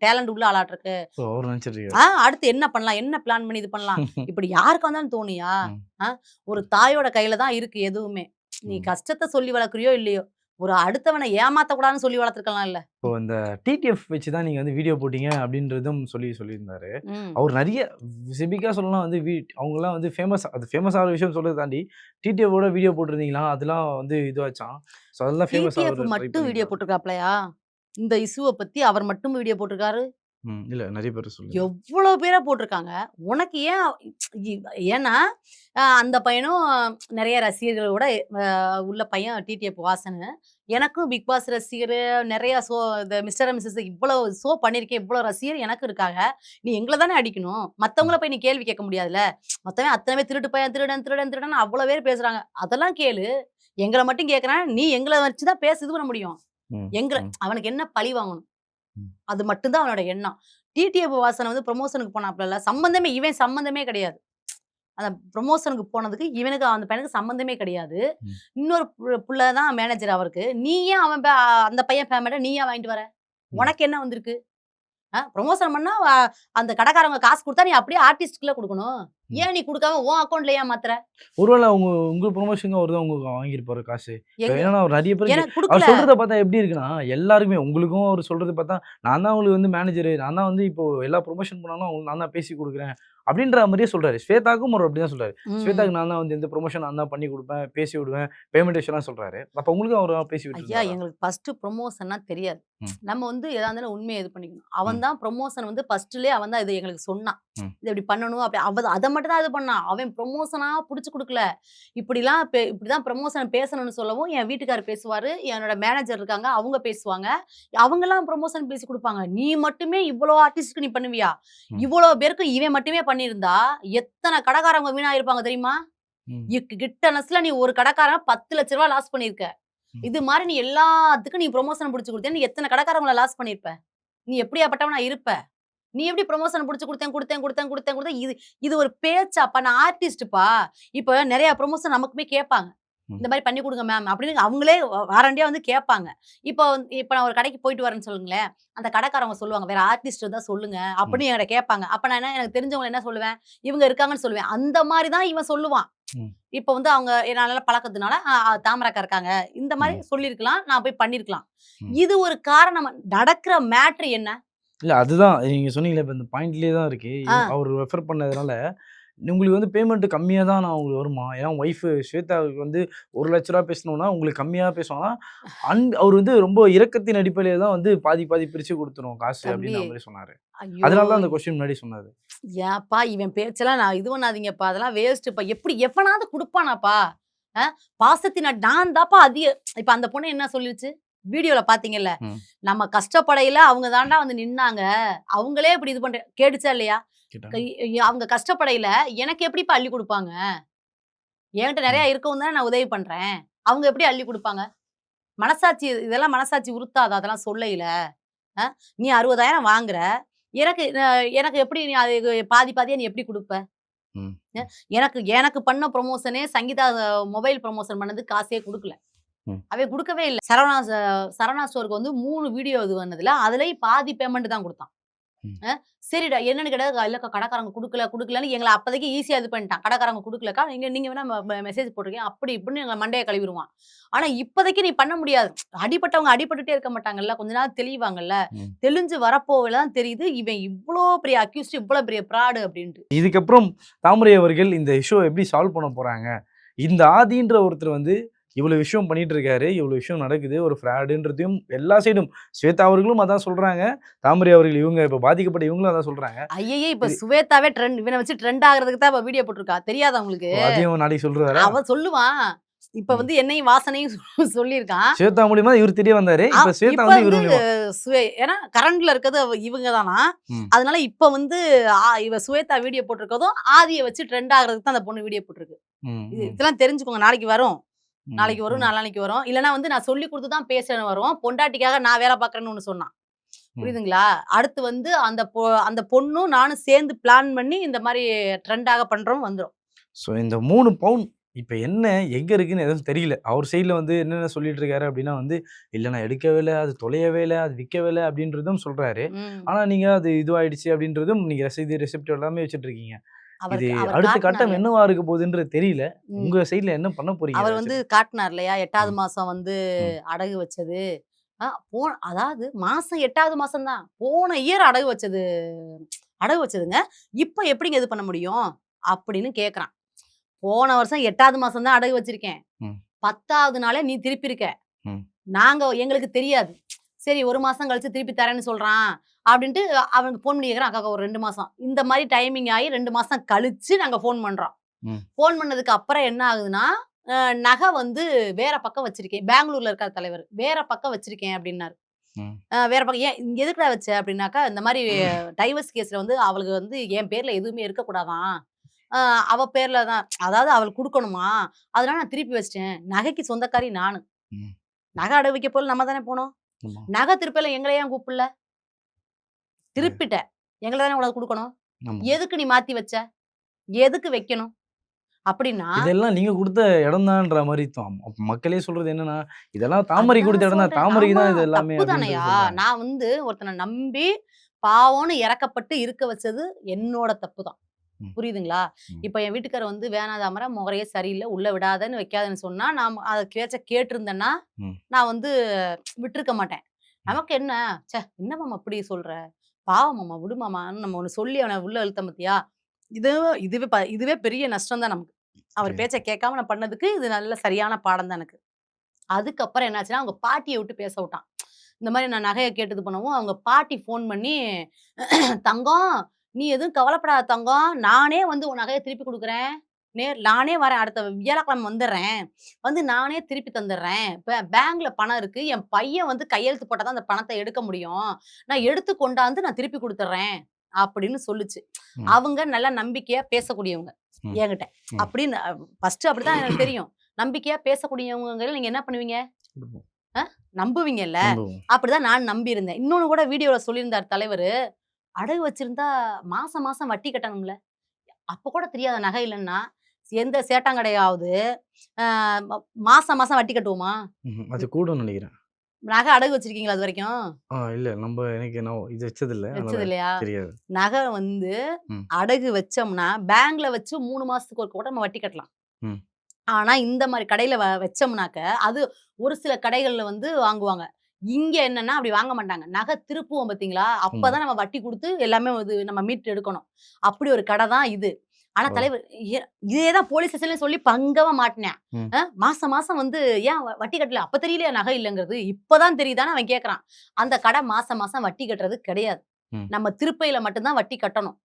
டேலண்ட் உள்ள ஆளாட்டுருக்கு. ஓ! அவரு நினைச்சிட்டு இருக்காரு. அடுத்து என்ன பண்ணலாம்? என்ன பிளான் பண்ணி இது பண்ணலாம்? இப்படி யாருக்கா இருந்தாலும் தோணியா? ம். ஆ ஒரு தாயோட கையில தான் இருக்கு எதுவுமே. நீ ம். கஷ்டத்த சொல்லி வளர்க்குறியோ இல்லையோ, ஒரு அடுத்தவனை ஏமாத்தக்கூடாதுன்னு சொல்லி வளர்த்துருக்கலாம் இல்ல. இப்போ இந்த டிடிஎஃப் வச்சு தான் நீங்க வந்து வீடியோ போட்டீங்க அப்படின்றதும் சொல்லியிருந்தாரு. ம். அவர் நெறைய ஸ்பெசிஃபிக்கா சொல்லணும்னா வந்து அவங்கலாம் வந்து அது ஃபேமஸ் ஆகுற விஷயம் சொல்றத தாண்டி, டிடிஎஃவோட வீடியோ போட்டிருந்தீங்களா? அதெல்லாம் வந்து இதுவாச்சாம். ஸோ அதெல்லாம் ஃபேமஸ் டிடிஎஃப் ஆகுற ட்ரை மட்டும் வீடியோ பண்ணீங்களா? போட்டிருக்காப்லயா? இந்த இஷ்யூவ பத்தி அவர் மட்டும் வீடியோ போட்டிருக்காரு. இல்ல நெறைய பேர் சொல்லுங்க. எவ்வளோ பேரா போட்டிருக்காங்க. உனக்கு ஏன் இ ஏன்னா, அந்த பையனும் நெறைய ரசிகர்களோட உள்ள பையன் டிடிஎஃப் வாசனு. எனக்கும் பிக் பாஸ் ரசிகரு, நெறைய இந்த மிஸ்டர் அண்ட் மிஸ்ஸஸ் இவ்வளோ ஷோ பண்ணியிருக்கேன். இவ்வளோ ரசிகர் எனக்கு இருக்காங்க. நீ எங்கள தானே அடிக்கணும். ம். மத்தவங்கள போய் நீ கேள்வி கேட்க முடியாதுல்ல. மத்தவன் அத்தன பேர் திருட்டு பையன், திருடன், திருடன், திருடன்னு அவ்வளோ பேர் பேசுறாங்க. அதெல்லாம் கேளு. எங்கள மட்டும் கேட்குறான். நீ எங்கள வச்சு தான் இது பண்ண முடியும். ம். ம். அவனுக்கு என்ன பழி வாங்கணும்? ம். அது மட்டும் தான் அவனோட எண்ணம். டிடிஎஃப் வாசன் வந்து ப்ரமோஷனுக்கு போனாப்லல்ல, இவன் சம்மந்தமே கிடையாது. அந்த ப்ரமோஷனுக்கு போனதுக்கு அந்த பையனுக்கு சம்மந்தமே கிடையாது. ம். இன்னொரு புள்ள தான் மேனேஜர் அவருக்கு. நீ ஏன் அந்த பையன் பேமெண்ட்ட நீ ஏன் வாங்கிட்டு வர? ம். உனக்கு என்ன வந்திருக்கு? ப்ரமோஷன் பண்ணா அந்த கடைக்காரங்க காசு குடுத்தா, நீ அப்படியே ஆர்டிஸ்ட்க்குள்ள குடுக்கணும். ம். ஏன் நீ குடுக்காம உன் அக்கவுண்ட்ல ஏன் மாத்துற? ஒருவேள உங்க ப்ரமோஷனுக்கு அவர் தான் உங்களுக்கு வாங்கியிருப்பாரு காசு. எங்க ஏன்னா அவர் நெறைய பேருக்கு எனக்கு அவர் குடுக்கல. சொல்றத பார்த்தா எப்படி இருக்குன்னா, எல்லாருக்குமே உங்களுக்கும் அவர் சொல்றத பார்த்தா, நான் தான் உங்களுக்கு வந்து மேனேஜரு. நான் தான் வந்து இப்போ எல்லா ப்ரமோஷன் பண்ணாலும் அவங்களுக்கு நான் தான் பேசி குடுக்குறேன். அப்படின்ற மாரியே சொல்றாரு. ஸ்வேதாக்கும் அவர் அப்படிதான் சொல்றாரு. ம். ஸ்வேதாக்கு நான் தான் வந்து இந்த ப்ரமோஷன் நான் தான் பண்ணி குடுப்பேன், பேசி விடுவேன், பேமெண்ட் விஷயம்லாம் சொல்றாரு. அப்ப உங்களுக்கும் அவர் பேசி ஐயா! விட்டுருந்தாரா? எங்களுக்கு ஃபர்ஸ்ட்டு ப்ரமோஷன்னா தெரியாது. ம். நம்ம வந்து எதா இருந்தாலும் உண்மைய இது பண்ணிக்கணும். அவன் ம். தான் ப்ரமோஷன் வந்து ஃபர்ஸ்ட்லயே அவன் தான் இது எங்களுக்கு சொன்னான். ம். இத இப்படி பண்ணணும். அத மட்டும் தான் இது பண்ணான். அவன் ப்ரமோஷனா புடிச்சு குடுக்கல. இப்படிதான் ப்ரமோஷன் பேசணும்னு சொல்லவும், என் வீட்டுக்காரர் பேசுவாரு. என்னோட மேனேஜர் இருக்காங்க. அவங்க பேசுவாங்க. அவங்கலாம் ப்ரமோஷன் பேசி குடுப்பாங்க. நீ மட்டுமே இவ்வளோ ஆர்டிஸ்ட்க்கு நீ பண்ணுவியா? ம். இவ்வளோ பேருக்கு இவன் மட்டுமே பண்ணியிருந்தா, எத்தன கடைக்காரங்க வீணாயிருப்பாங்க தெரியுமா? ம். கிட்ட நஸ்ல நீ ஒரு கடைக்காரன் ரூ. 10,00,000 லாஸ் பண்ணியிருக்க. ம். இது மாரி நீ எல்லாத்துக்கும் நீ ப்ரமோஷன் புடிச்சு குடுத்தேன்னு, நீ எத்தன கடைக்காரங்கள லாஸ் பண்ணியிருப்ப? நீ எப்படியாப்பட்டவனா இருப்ப? நீ எப்படி ப்ரமோஷன் புடிச்சு குடுத்தேன். இது ஒரு பேச்சாப்பா? நான் ஆர்டிஸ்ட்டுப்பா. இப்ப நெறைய ப்ரமோஷன் நமக்குமே கேட்பாங்க. ம். இந்த மாரி பண்ணி குடுங்க மேம் அப்படின்னு அவங்களே வாரண்டியா வந்து கேட்பாங்க. இப்ப நான் ஒரு கடைக்கு போயிட்டு வரேன்னு சொல்லுங்களேன். அந்த கடைக்காரவங்க சொல்லுவாங்க, "வேற ஆர்டிஸ்ட் இருந்தா சொல்லுங்க." ம். அப்படின்னு என்கிட்ட கேட்பாங்க. அப்ப நான் எனக்கு தெரிஞ்சவங்கள என்ன சொல்லுவேன்? இவங்க இருக்காங்கன்னு சொல்லுவேன். அந்த மாரி தான் இவன் சொல்லுவான். ம். இப்ப வந்து அவங்க நல்ல பழக்கத்துனால, தாமரைக்கா இருக்காங்க. இந்த மாரி ம். சொல்லியிருக்கலாம். நான் போய் பண்ணியிருக்கலாம். ம். இது ஒரு காரணமா நடக்கிற மேட்ரு என்ன? இல்ல அதுதான் நீங்க சொன்னீங்கல்ல, இப்ப இந்த பாயிண்ட்லயே தான் இருக்கு. ஆ. அவரு ரெஃபர் பண்ணதுனால, உங்களுக்கு வந்து பேமெண்ட் கம்மியா தான் நான் உங்களுக்கு வருமா? ஏன்னா ஒய்ஃப் ஸ்வேதாவுக்கு வந்து ரூ. 1,00,000 பேசணும்னா, உங்களுக்கு கம்மியா பேசுவாங்கன்னா, அவரு வந்து ரொம்ப இரக்கத்தின் அடிப்படையில தான் வந்து பாதி பாதி பிரிச்சு குடுத்துரும் காசு தம்பி, அப்படின்ற மாரி சொன்னாரு. ஐயோ! அதனால தான் அந்த கொஸ்டின் முன்னாடி சொன்னாரு. ஏன்ப்பா இவன் பேச்செல்லாம் நான் இது பண்ணாதீங்கப்பா. அதெல்லாம் வேஸ்ட்டுப்பா. எப்படி எவனாவது குடுப்பானாப்பா? அ நான் தான்ப்பா இப்ப அந்த பொண்ணு என்ன சொல்லிருச்சு? வீடியோல பார்த்தீங்கல்ல. ம். நம்ம கஷ்டப்படையில அவங்க தான்டா வந்து நின்னாங்க. அவங்களே இப்படி இது கேட்டுச்சா இல்லையா? கேட்டாங்க. கை அவங்க கஷ்டப்படையில எனக்கு எப்படிப்பா அள்ளி குடுப்பாங்க? என்கிட்ட ம். நெறைய இருக்கவும் தானே நான் உதவி பண்றேன். அவங்க எப்படி அள்ளி குடுப்பாங்க? மனசாட்சி உறுத்தாதா அதெல்லாம் சொல்லையில? அ நீ 60,000 வாங்குற. எனக்கு எப்படி நீ அது பாதி பாதியா நீ எப்படி குடுப்ப? ம். அ எனக்கு எனக்கு பண்ண ப்ரமோஷனே சங்கீதா மொபைல் ப்ரமோஷன் பண்ணதுக்கு காசே குடுக்கல. ம். அவன் குடுக்கவே இல்ல. சரவணா ஸ்டோருக்கு வந்து 3 வீடியோ இது பண்ணதுல, அதுலயும் பாதி பேமெண்ட் தான் குடுத்தான். ம். சரிடா என்னன்னு கேட்டா, இல்லக்கா கடைக்காரங்க குடுக்கலன்னு எங்கள அப்போதைக்கு ஈஸியா இது பண்ணிட்டான். கடைக்காரங்க குடுக்கலக்கா. நீங்க வேணா மெசேஜ் போட்டுருக்கீங்க. அப்படி இப்படின்னு எங்கள மண்டைய கழுவிருவான். ஆனா இப்போதைக்கு நீ பண்ண முடியாது. அடிபட்டவங்க அடிபட்டுட்டே இருக்க மாட்டாங்கல்ல. கொஞ்ச நாள் தெளிவாங்கல்ல. ம். தெளிஞ்சு வரப்போகல தான் தெரியுது, இவன் இவ்ளோ பெரிய அக்யூஸ்ட், இவ்ளோ பெரிய ஃப்ராடு அப்படின்ட்டு. இதுக்கப்புறம் தாமரை அவர்கள் இந்த இஷ்யூவ எப்படி சால்வ் பண்ண போறாங்க? இந்த ஆதின்ற ஒருத்தர் வந்து இவ்வளவு விஷயம் பண்ணிட்டு இருக்காரு. இவ்வளவு விஷயம் நடக்குது. ஒரு ஃப்ராடுன்றதையும் எல்லா சைடும் ஸ்வேதா அவர்களும் அதான் சொல்றாங்க. தாமரை அவர்கள் இப்ப பாதிக்கப்பட்ட இவங்களும் அதான் சொல்றாங்க. ஐயய்ய! இப்ப இது சுவேதாவே இவன வச்சு ட்ரெண்ட் ஆகுறதுக்கு தான் இப்ப வீடியோ போட்டுருக்கா. தெரியாதா உங்களுக்கு? அதையும் நாளைக்கு சொல்றாரா? அவன் சொல்லுவான். இப்ப ம். வந்து என்னையும் வாசனையும் சொல்லியிருக்கான். ஸ்வேதா மூலியமா இவரு தெரிய வந்தாரு. இப்ப ஸ்வேதா இப்ப வந்து வந்து இவரு மூலியமா. ஏன்னா கரண்ட்ல இருக்கிறது இவங்க தானா. ம். அதனால இப்ப வந்து இவ சுவேதா வீடியோ போட்டிருக்கதும், ஆதிய வச்சு ட்ரெண்ட் ஆகுறதுக்கு தான் அந்த பொண்ணு வீடியோ போட்டிருக்கு. ம். ம். இதெல்லாம் தெரிஞ்சுக்கோங்க. நாளைக்கு வரும். ம். ம். நாளான்னைக்கு வரும். இல்லன்னா வந்து நான் சொல்லிக் குடுத்து தான் பேசுறேன்னு வரும். பொண்டாட்டிக்காக நான் வேலை பார்க்குறேன்னு ஒண்ணு சொன்னான். ம். புரியுதுங்களா? அடுத்து வந்து அந்த பொண்ணும் நானும் சேர்ந்து பிளான் பண்ணி இந்த மாரி ட்ரெண்டாக பண்றோம் வந்துரும். ஸோ இந்த 3 பவுன் இப்ப என்ன எங்க இருக்குன்னு எதுவும் தெரியல. அவர் சைட்ல வந்து என்னென்ன சொல்லிட்டு இருக்காரு அப்டின்னா வந்து, "இல்ல நான் எடுக்கவே இல்ல, அது தொலையவே இல்ல, அது விக்கவே இல்ல" அப்டின்றதும் சொல்றாரு. ம். ஆனா நீங்க அது இதுவாயிடுச்சு அப்டின்றதும் நீங்க ரசீது, ரெசிப்ட் எல்லாமே வச்சுட்டு இருக்கீங்க. இது அவர் அடுத்த கட்டம் காட்டினார்ல. என்னவா இருக்க போகுதுன்றது தெரியல. ம். உங்க சைடுல என்ன பண்ண போறீங்க அவர் அத வந்து வச்சுட்டு? காட்டினார் இல்லையா? 8வது ம், மாசம் வந்து ம், அடகு வச்சது. அதாவது மாசம் 8வது மாசம் தான். போன இயர் அடகு வச்சதுங்க. இப்ப எப்படிங்க இது பண்ண முடியும்? அப்படின்னு கேட்குறான். போன வருஷம் 8வது மாசம் தான் அடகு வச்சிருக்கேன். ம், 10வது நாளே நீ திருப்பியிருக்க. ம், எங்களுக்கு தெரியாது. சரி 1 மாசம் கழிச்சு திருப்பி தரேன்னு சொல்றான். அப்படின்ட்டு அவனுக்கு ஃபோன் பண்ணி கேட்குறேன். அக்காக்கா ஒரு 2 மாசம். இந்த மாரி டைமிங் ஆயி 2 மாசம் கழிச்சு நாங்க ஃபோன் பண்றோம். ம், ஃபோன் பண்ணதுக்கு அப்புறம் என்ன ஆகுதுன்னா, அ நகை வந்து வேற பக்கம் வச்சிருக்கேன். பெங்களூர்ல இருக்காரு தலைவரு. வேற பக்கம் வச்சிருக்கேன் அப்டின்னாரு. ம், வேற பக்கம் ஏன் இங்க எதுக்குடா வச்ச அப்டின்னாக்கா, இந்த மாரி டைவர்ஸ் கேஸ்ல வந்து அவளுக்கு வந்து என் பேர்ல எதுவுமே இருக்கக்கூடாதாம். அ அவ பேர்ல தான் அதாவது அவளுக்கு குடுக்கணுமாம். அதனால நான் திருப்பி வச்சுட்டேன். நகைக்கு சொந்தக்காரி நானு. ம். நகை அடகு வைக்க போல நம்ம தானே போனோம். ஆமா. நகை திருப்பையில எங்கள ஏன் கூப்பிடல? சரி. திருப்பிட்ட. எங்கள தானே உனக்கு குடுக்கணும். ஆமா. எதுக்கு நீ மாத்தி வச்ச? எதுக்கு வைக்கணும்? அப்டின்னா இதெல்லாம் நீங்க குடுத்த இடம் தான்ற மாரி மக்களே சொல்றது என்னன்னா, இதெல்லாம் தாமரைக்கு அதான் குடுத்த இடம் தான். சொல்றேன். தாமரைக்கு ஆமா. தான் இது எல்லாமே தப்பு அப்டின்றது தானயா! சொல்றாங்க. நான் வந்து ஒருத்தன நம்பி பாவம்ன்னு இறக்கப்பட்டு இருக்க வச்சது என்னோட தப்பு தான். ம், புரியுதுங்களா? ம், இப்ப என் வீட்டுக்காரர் வந்து வேணாம் தாமரை முகரையே சரியில்ல. உள்ள விடாதன்னு, வைக்காதன்னு சொன்னா, நான் அத பேச்ச கேட்டிருந்தேன்னா, ம், நான் வந்து விட்டுருக்க மாட்டேன். ம். நமக்கு என்ன? என்ன மாமா இப்படி சொல்ற? பாவம் மாமா, விடு மாமான்னு நம்ம ஒண்ணு சொல்லி அவன உள்ள இழுத்தோம் பாத்தியா? இது இதுவே பெரிய நஷ்டம் தான் நமக்கு. அவர் சரி. பேச்ச கேட்காம நான் பண்ணதுக்கு, இது நல்ல சரியான பாடம் தான் எனக்கு. அதுக்கப்புறம் என்னாச்சுன்னா, அவங்க பாட்டிய விட்டு பேச விட்டான். இந்த மாரி நான் நகைய கேட்டு இது பண்ணவும், அவங்க பாட்டி ஃபோன் பண்ணி, "தங்கம், நீ எதுவும் கவலைப்படாத தங்கம். நானே வந்து உன் நகைய திருப்பி குடுக்குறேன். நானே வரேன். அடுத்த வியாழக்கிழமை வந்துர்றேன். வந்து நானே திருப்பி தந்துர்றேன். பேங்க்ல பணம் இருக்கு. என் பையன் வந்து கையெழுத்து போட்டா தான் அந்த பணத்த எடுக்க முடியும். நான் எடுத்து கொண்டாந்து நான் திருப்பி குடுத்துர்றேன்." அப்படின்னு சொல்லுச்சு. ம், அவங்க நல்லா நம்பிக்கையா பேசக்கூடியவங்க ம், என்கிட்ட. ம். அப்படின்னு ஃபர்ஸ்ட்டு அப்படிதான் எனக்கு தெரியும். நம்பிக்கையா பேசக்கூடியவங்கள நீங்க என்ன பண்ணுவீங்க? குடுப்போம். அ நம்புவீங்கல்ல. நம்புவோம். அப்படிதான் நான் நம்பியிருந்தேன். இன்னொன்னு கூட வீடியோல சொல்லியிருந்தார் தலைவரு. அடகு வச்சிருந்தா மாசம் மாசம் வட்டி கட்டணும்ல. அப்ப கூட தெரியாதா நகை இல்லன்னா? எந்த சேட்டாங்கடையாவது அ ம மாசம் மாசம் வட்டி கட்டுவோமா? ம்ஹ்ம். அது கூடும்னு நெனைக்கிறேன். நகை அடகு வச்சிருக்கீங்களா இதுவரைக்கும்? இல்ல. எனக்கு நான் இது வச்சதில்ல. அதனால வச்சது இல்லையா? தெரியாது. நகை வந்து ம், அடகு வச்சோம்னா, பேங்க்ல வச்சு 3 மாசத்துக்கு ஒருக்க கூட நம்ம வட்டி கட்டலாம். ம், ஆனா, இந்த மாரி கடையில வச்சோம்னாக்க, அது ஒரு சில கடைகள்ல வந்து வாங்குவாங்க. இங்க என்னன்னா, அப்படி வாங்க மாட்டாங்க. நகை திருப்புவோம் பார்த்தீங்களா? ஆமா. அப்பதான் நம்ம வட்டி குடுத்து எல்லாமே நம்ம மீட்டு எடுக்கணும். அப்படி ஒரு கடை தான் இது. ஆனா ஓ! தலைவர் எ இதே தான் போலீஸ் ஸ்டேஷன்லயும் சொல்லி பங்கமா மாட்டுனேன். ம், மாசம் மாசம் வந்து ஏன் வட்டி கட்டல? அப்ப தெரியலையா நகை இல்லங்கிறது? இப்ப தான் தெரியுதான்னு அவன் கேட்கறான். அந்த கடை மாசம் மாசம் வட்டி கட்டுறது கிடையாது. ம், நம்ம திருப்பையில மட்டும் தான் வட்டி கட்டணும்.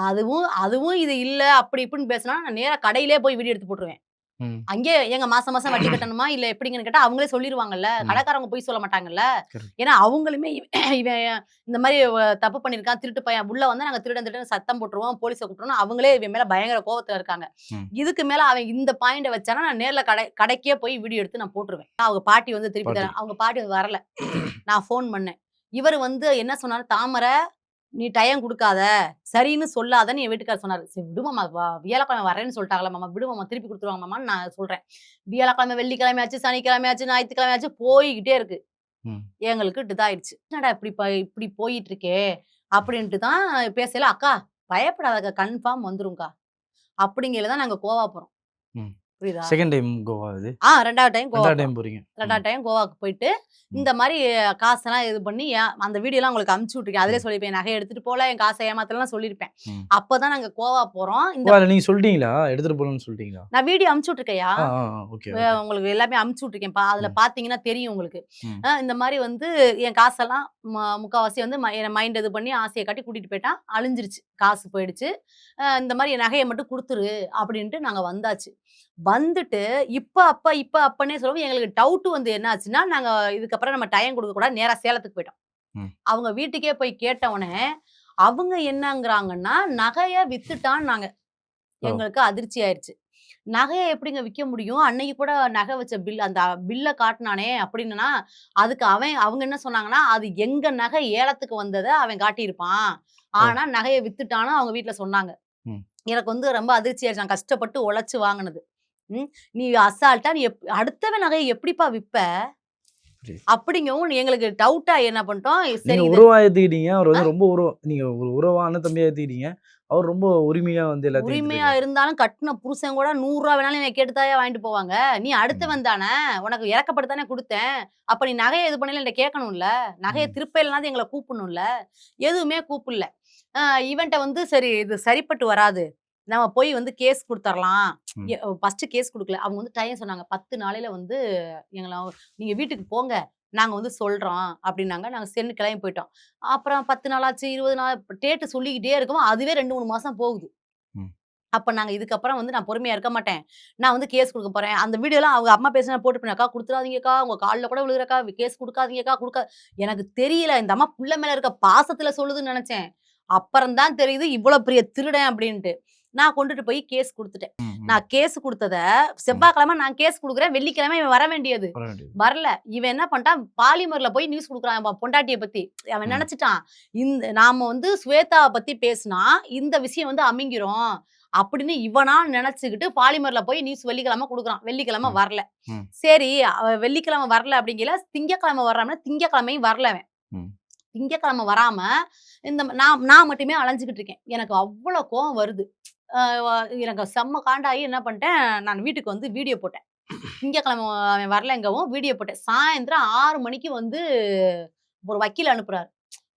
அதுவும் அதுவும் இது இல்ல, அப்படி இப்படின்னு பேசுனா, நான் நேரா கடையிலேயே போய் வீடியோ எடுத்து போட்டுருவேன். ம், அங்கேயே ஏங்க மாசம் மாசம் வட்டி கட்டணுமா? இல்ல எப்படிங்கன்னு கேட்டா, அவங்களே சொல்லிருவாங்கல்ல. ம். கடைக்காரவங்க பொய் சொல்ல மாட்டாங்கல்ல. கரெக்ட். ஏன்னா அவங்களுமே இவன் இந்த மாரி தப்பு பண்ணியிருக்கான், திருட்டு பையன் உள்ள வந்தா நாங்க திருடன் திருடன்னு சத்தம் போட்டுருவோம், போலீஸ கூப்பிட்டுருவோம்னு அவங்களே இவன் மேல பயங்கர கோவத்துல இருக்காங்க. ம். இதுக்கு மேல அவன் இந்த பாயிண்ட்ட வச்சானா, நான் நேர்ல கடைக்கே போய் வீடியோ எடுத்து நான் போட்டுருவேன். அவங்க பாட்டி வந்து திருப்பி பாட்டி. தரேன். அவங்க பாட்டி வரல. நான் ஃபோன் பண்ணேன். இவரு வந்து என்ன சொன்னாரு, "தாமர நீ டயம் குடுக்காத. சரின்னு சொல்லாதன்னு" என் வீட்டுக்காரர் சொன்னாரு. சரி விடு மாமா வியாழக்கிழமை வரேன்னு சொல்ட்டாங்கல்ல மாமா, விடு மாமா திருப்பி குடுத்துருவாங்க மாமான்னு நான் சொல்றேன். வியாழக்கிழமை, வெள்ளிக்கிழமை ஆச்சு, சனிக்கிழமை ஆச்சு, ஞாயித்துக்கிழமை ஆச்சு போய்க்கிட்டே இருக்கு. ம். எங்களுக்கு இதாயிடுச்சு. என்னடா இப்படி போயிட்டு இருக்கே! அப்படின்ட்டு தான் பேசையில, "அக்கா பயப்படாதக்கா கன்ஃபார்ம் வந்துரும்க்கா." அப்படிங்கையில தான் நாங்க கோவா போறோம். ம். புரியுதா? செகண்ட் டைம் கோவா இது? 2வது டைம் கோவா 2வது போறோம். டைம் போறீங்க. ம், 2வது டைம் கோவாக்கு போயிட்டு, ம், இந்த மாரி காசெல்லாம் இது பண்ணி அந்த வீடியோலாம் உங்களுக்கு அனுப்பிச்சு விட்டுருக்கேன். அதிலேயே ம், சொல்லியிருப்பேன். நகைய எடுத்துட்டு போல, என் காச ஏமாத்தலலாம் சொல்லியிருப்பேன். ம். அப்பதான் நாங்க கோவா போறோம். ஓ! அத நீங்க சொல்ட்டீங்களா? எடுத்துட்டு போணும்னு சொல்ட்டீங்களா? நான் வீடியோ அனுப்பிச்சு விட்டுருக்கேன்யா. Okay, okay. உங்களுக்கு எல்லாமே அனுப்பிச்சு விட்டுருக்கேன். அதில ம், பார்த்தீங்கன்னா தெரியும் உங்களுக்கு. ம், இந்த மாரி வந்து என் காசெல்லாம் முக்காவாசி வந்து என் மைண்ட் இது பண்ணி ஆசைய காட்டி கூட்டிட்டு போயிட்டான். அழிஞ்சிருச்சு. காசு போயிடுச்சு. இந்த மாரி என் நகைய மட்டும் குடுத்துரு அப்படின்ட்டு நாங்க வந்தாச்சு. வந்துட்டு இப்ப அப்பன்னே சொல்லவும் எங்களுக்கு டவுட் வந்து என்ன ஆச்சுன்னா, நாங்க இதுக்கப்புறம் நம்ம டைம் குடுக்கக்கூடாது. நேரா சேலத்துக்கு போயிட்டோம். ம். அவங்க வீட்டுக்கே போய் கேட்டவுனே, அவங்க என்னங்கிறாங்கன்னா, நகைய வித்துட்டான்னாங்க. ஓ! எங்களுக்கு அதிர்ச்சி ஆயிருச்சு. நகைய எப்படிங்க விக்க முடியும்? அன்னைக்கு கூட நகை வச்ச அந்த பில்ல காட்டுனானே அப்படின்னனா, அதுக்கு அவங்க என்ன சொன்னாங்கன்னா, அது எங்க நகை ஏலத்துக்கு வந்தத அவன் காட்டியிருப்பான். ஓ! ஆனா நகைய வித்துட்டான்னு அவங்க வீட்ல சொன்னாங்க. ம். எனக்கு வந்து ரொம்ப அதிர்ச்சி ஆயிருச்சு. நான் கஷ்டப்பட்டு உழைச்சு வாங்குனது. ம். நீ அசால்ட்டா நீ அடுத்தவன் நகைய எப்படிப்பா விப்ப? புரியுது. அப்படிங்கவும் எங்களுக்கு டவுட்டா என்ன பண்ணிட்டோம், நீங்க சரி இது உறவா ஏத்துக்கிட்டீங்க. அவர் வந்து ரொம்ப நீங்க ஒரு உறவா அண்ணன் தம்பியா ஏத்துக்கிட்டீங்க. அவர் ரொம்ப உரிமையா வந்து எல்லாத்தையும் உரிமையா எடுத்துட்டு இருந்தாலும் கட்டுன புருஷன் கூட ரூ. 100 வேணாலும் என்னை கேட்டு தான்யா வாங்கிட்டு போவாங்க. நீ ம். அடுத்தவன் தானே! உனக்கு இறக்கப்பட்டு தானே குடுத்தேன். அப்ப நீ நகைய இது பண்ணயில என்ட்ட கேட்கணும்ல. நகைய ம். திருப்பையிலனாவது எங்கள கூப்புட்ணும்ல. எதுவுமே கூப்புட்ல. அ இவன்ட்ட வந்து சரி இது சரிப்பட்டு வராது. நம்ம போய் வந்து கேஸ் குடுத்தரலாம். ம். ஃபர்ஸ்ட்டு கேஸ் குடுக்கல. அவங்க வந்து டைம் சொன்னாங்க. 10 நாளையில வந்து எங்கள நீங்க வீட்டுக்கு போங்க. நாங்க வந்து சொல்றோம் அப்டின்னாங்க. நாங்க சரின்னு கிளம்பி போயிட்டோம். அப்புறம் 10 நாள் ஆச்சு, 20 நாள் டேட் சொல்லிக்கிட்டே இருக்கவும், அதுவே 2, 3 மாசம் போகுது. ம். அப்ப நாங்க இதுக்கப்புறம் வந்து நான் பொறுமையா இருக்க மாட்டேன். நான் வந்து கேஸ் குடுக்க போறேன். அந்த வீடியோலாம் அவங்க அம்மா பேசினத போட்டுருப்பேன். "அக்கா குடுத்துறாதீங்கக்கா. உங்க கால்ல கூட விழுகுறேன்க்கா. கேஸ் குடுக்காதீங்கக்கா. எனக்கு தெரியல. இந்த அம்மா புள்ள மேல இருக்க பாசத்துல சொல்லுதுன்னு நெனச்சேன். அப்புறம் தான் தெரியுது இவ்ளோ பெரிய திருடன் அப்டின்ட்டு. நான் கொண்டுட்டு போய் கேஸ் குடுத்துட்டேன். ம். ம். நான் கேஸ் குடுத்தத ம். செவ்வாய்க்கிழம நான் கேஸ் குடுக்குறேன். வெள்ளிக்கிழமை இவன் வர வேண்டியது. வர வேண்டியது. வரல. இவன் என்ன பண்ணிட்டான், பாலிமர்ல போய் நியூஸ் குடுக்குறான் அவன் பொண்டாட்டிய பத்தி. அவன் ம். நெனச்சுட்டான், நாம வந்து ஸ்வேதாவ பத்தி பேசுனா, இந்த விஷயம் வந்து அமிங்கிரும். அப்படின்னு இவனா நெனச்சுக்கிட்டு பாலிமர்ல போய் நியூஸ் வெள்ளிக்கிழமை குடுக்குறான். வெள்ளிக்கிழமை ம். வரல. ம். சரி வெள்ளிக்கிழமை வரல அப்படிங்கையில, திங்கட்கிழமை வர்றான்னா, திங்கட்கிழமையும் வரல அவன். ம். திங்கட்கிழமை வராம, நான் நான் மட்டுமே அலைஞ்சுகிட்டு இருக்கேன். எனக்கு அவ்வளோ கோவம் வருது. அ வ எனக்கு செம்ம காண்டாயி என்ன பண்ணிட்டேன், நான் வீட்டுக்கு வந்து வீடியோ போட்டேன். திங்கட்கிழமை அவன் வரலங்கவும் வீடியோ போட்டேன். சாயந்திரம் 6 மணிக்கு வந்து ஒரு வக்கீல் அனுப்புறாரு.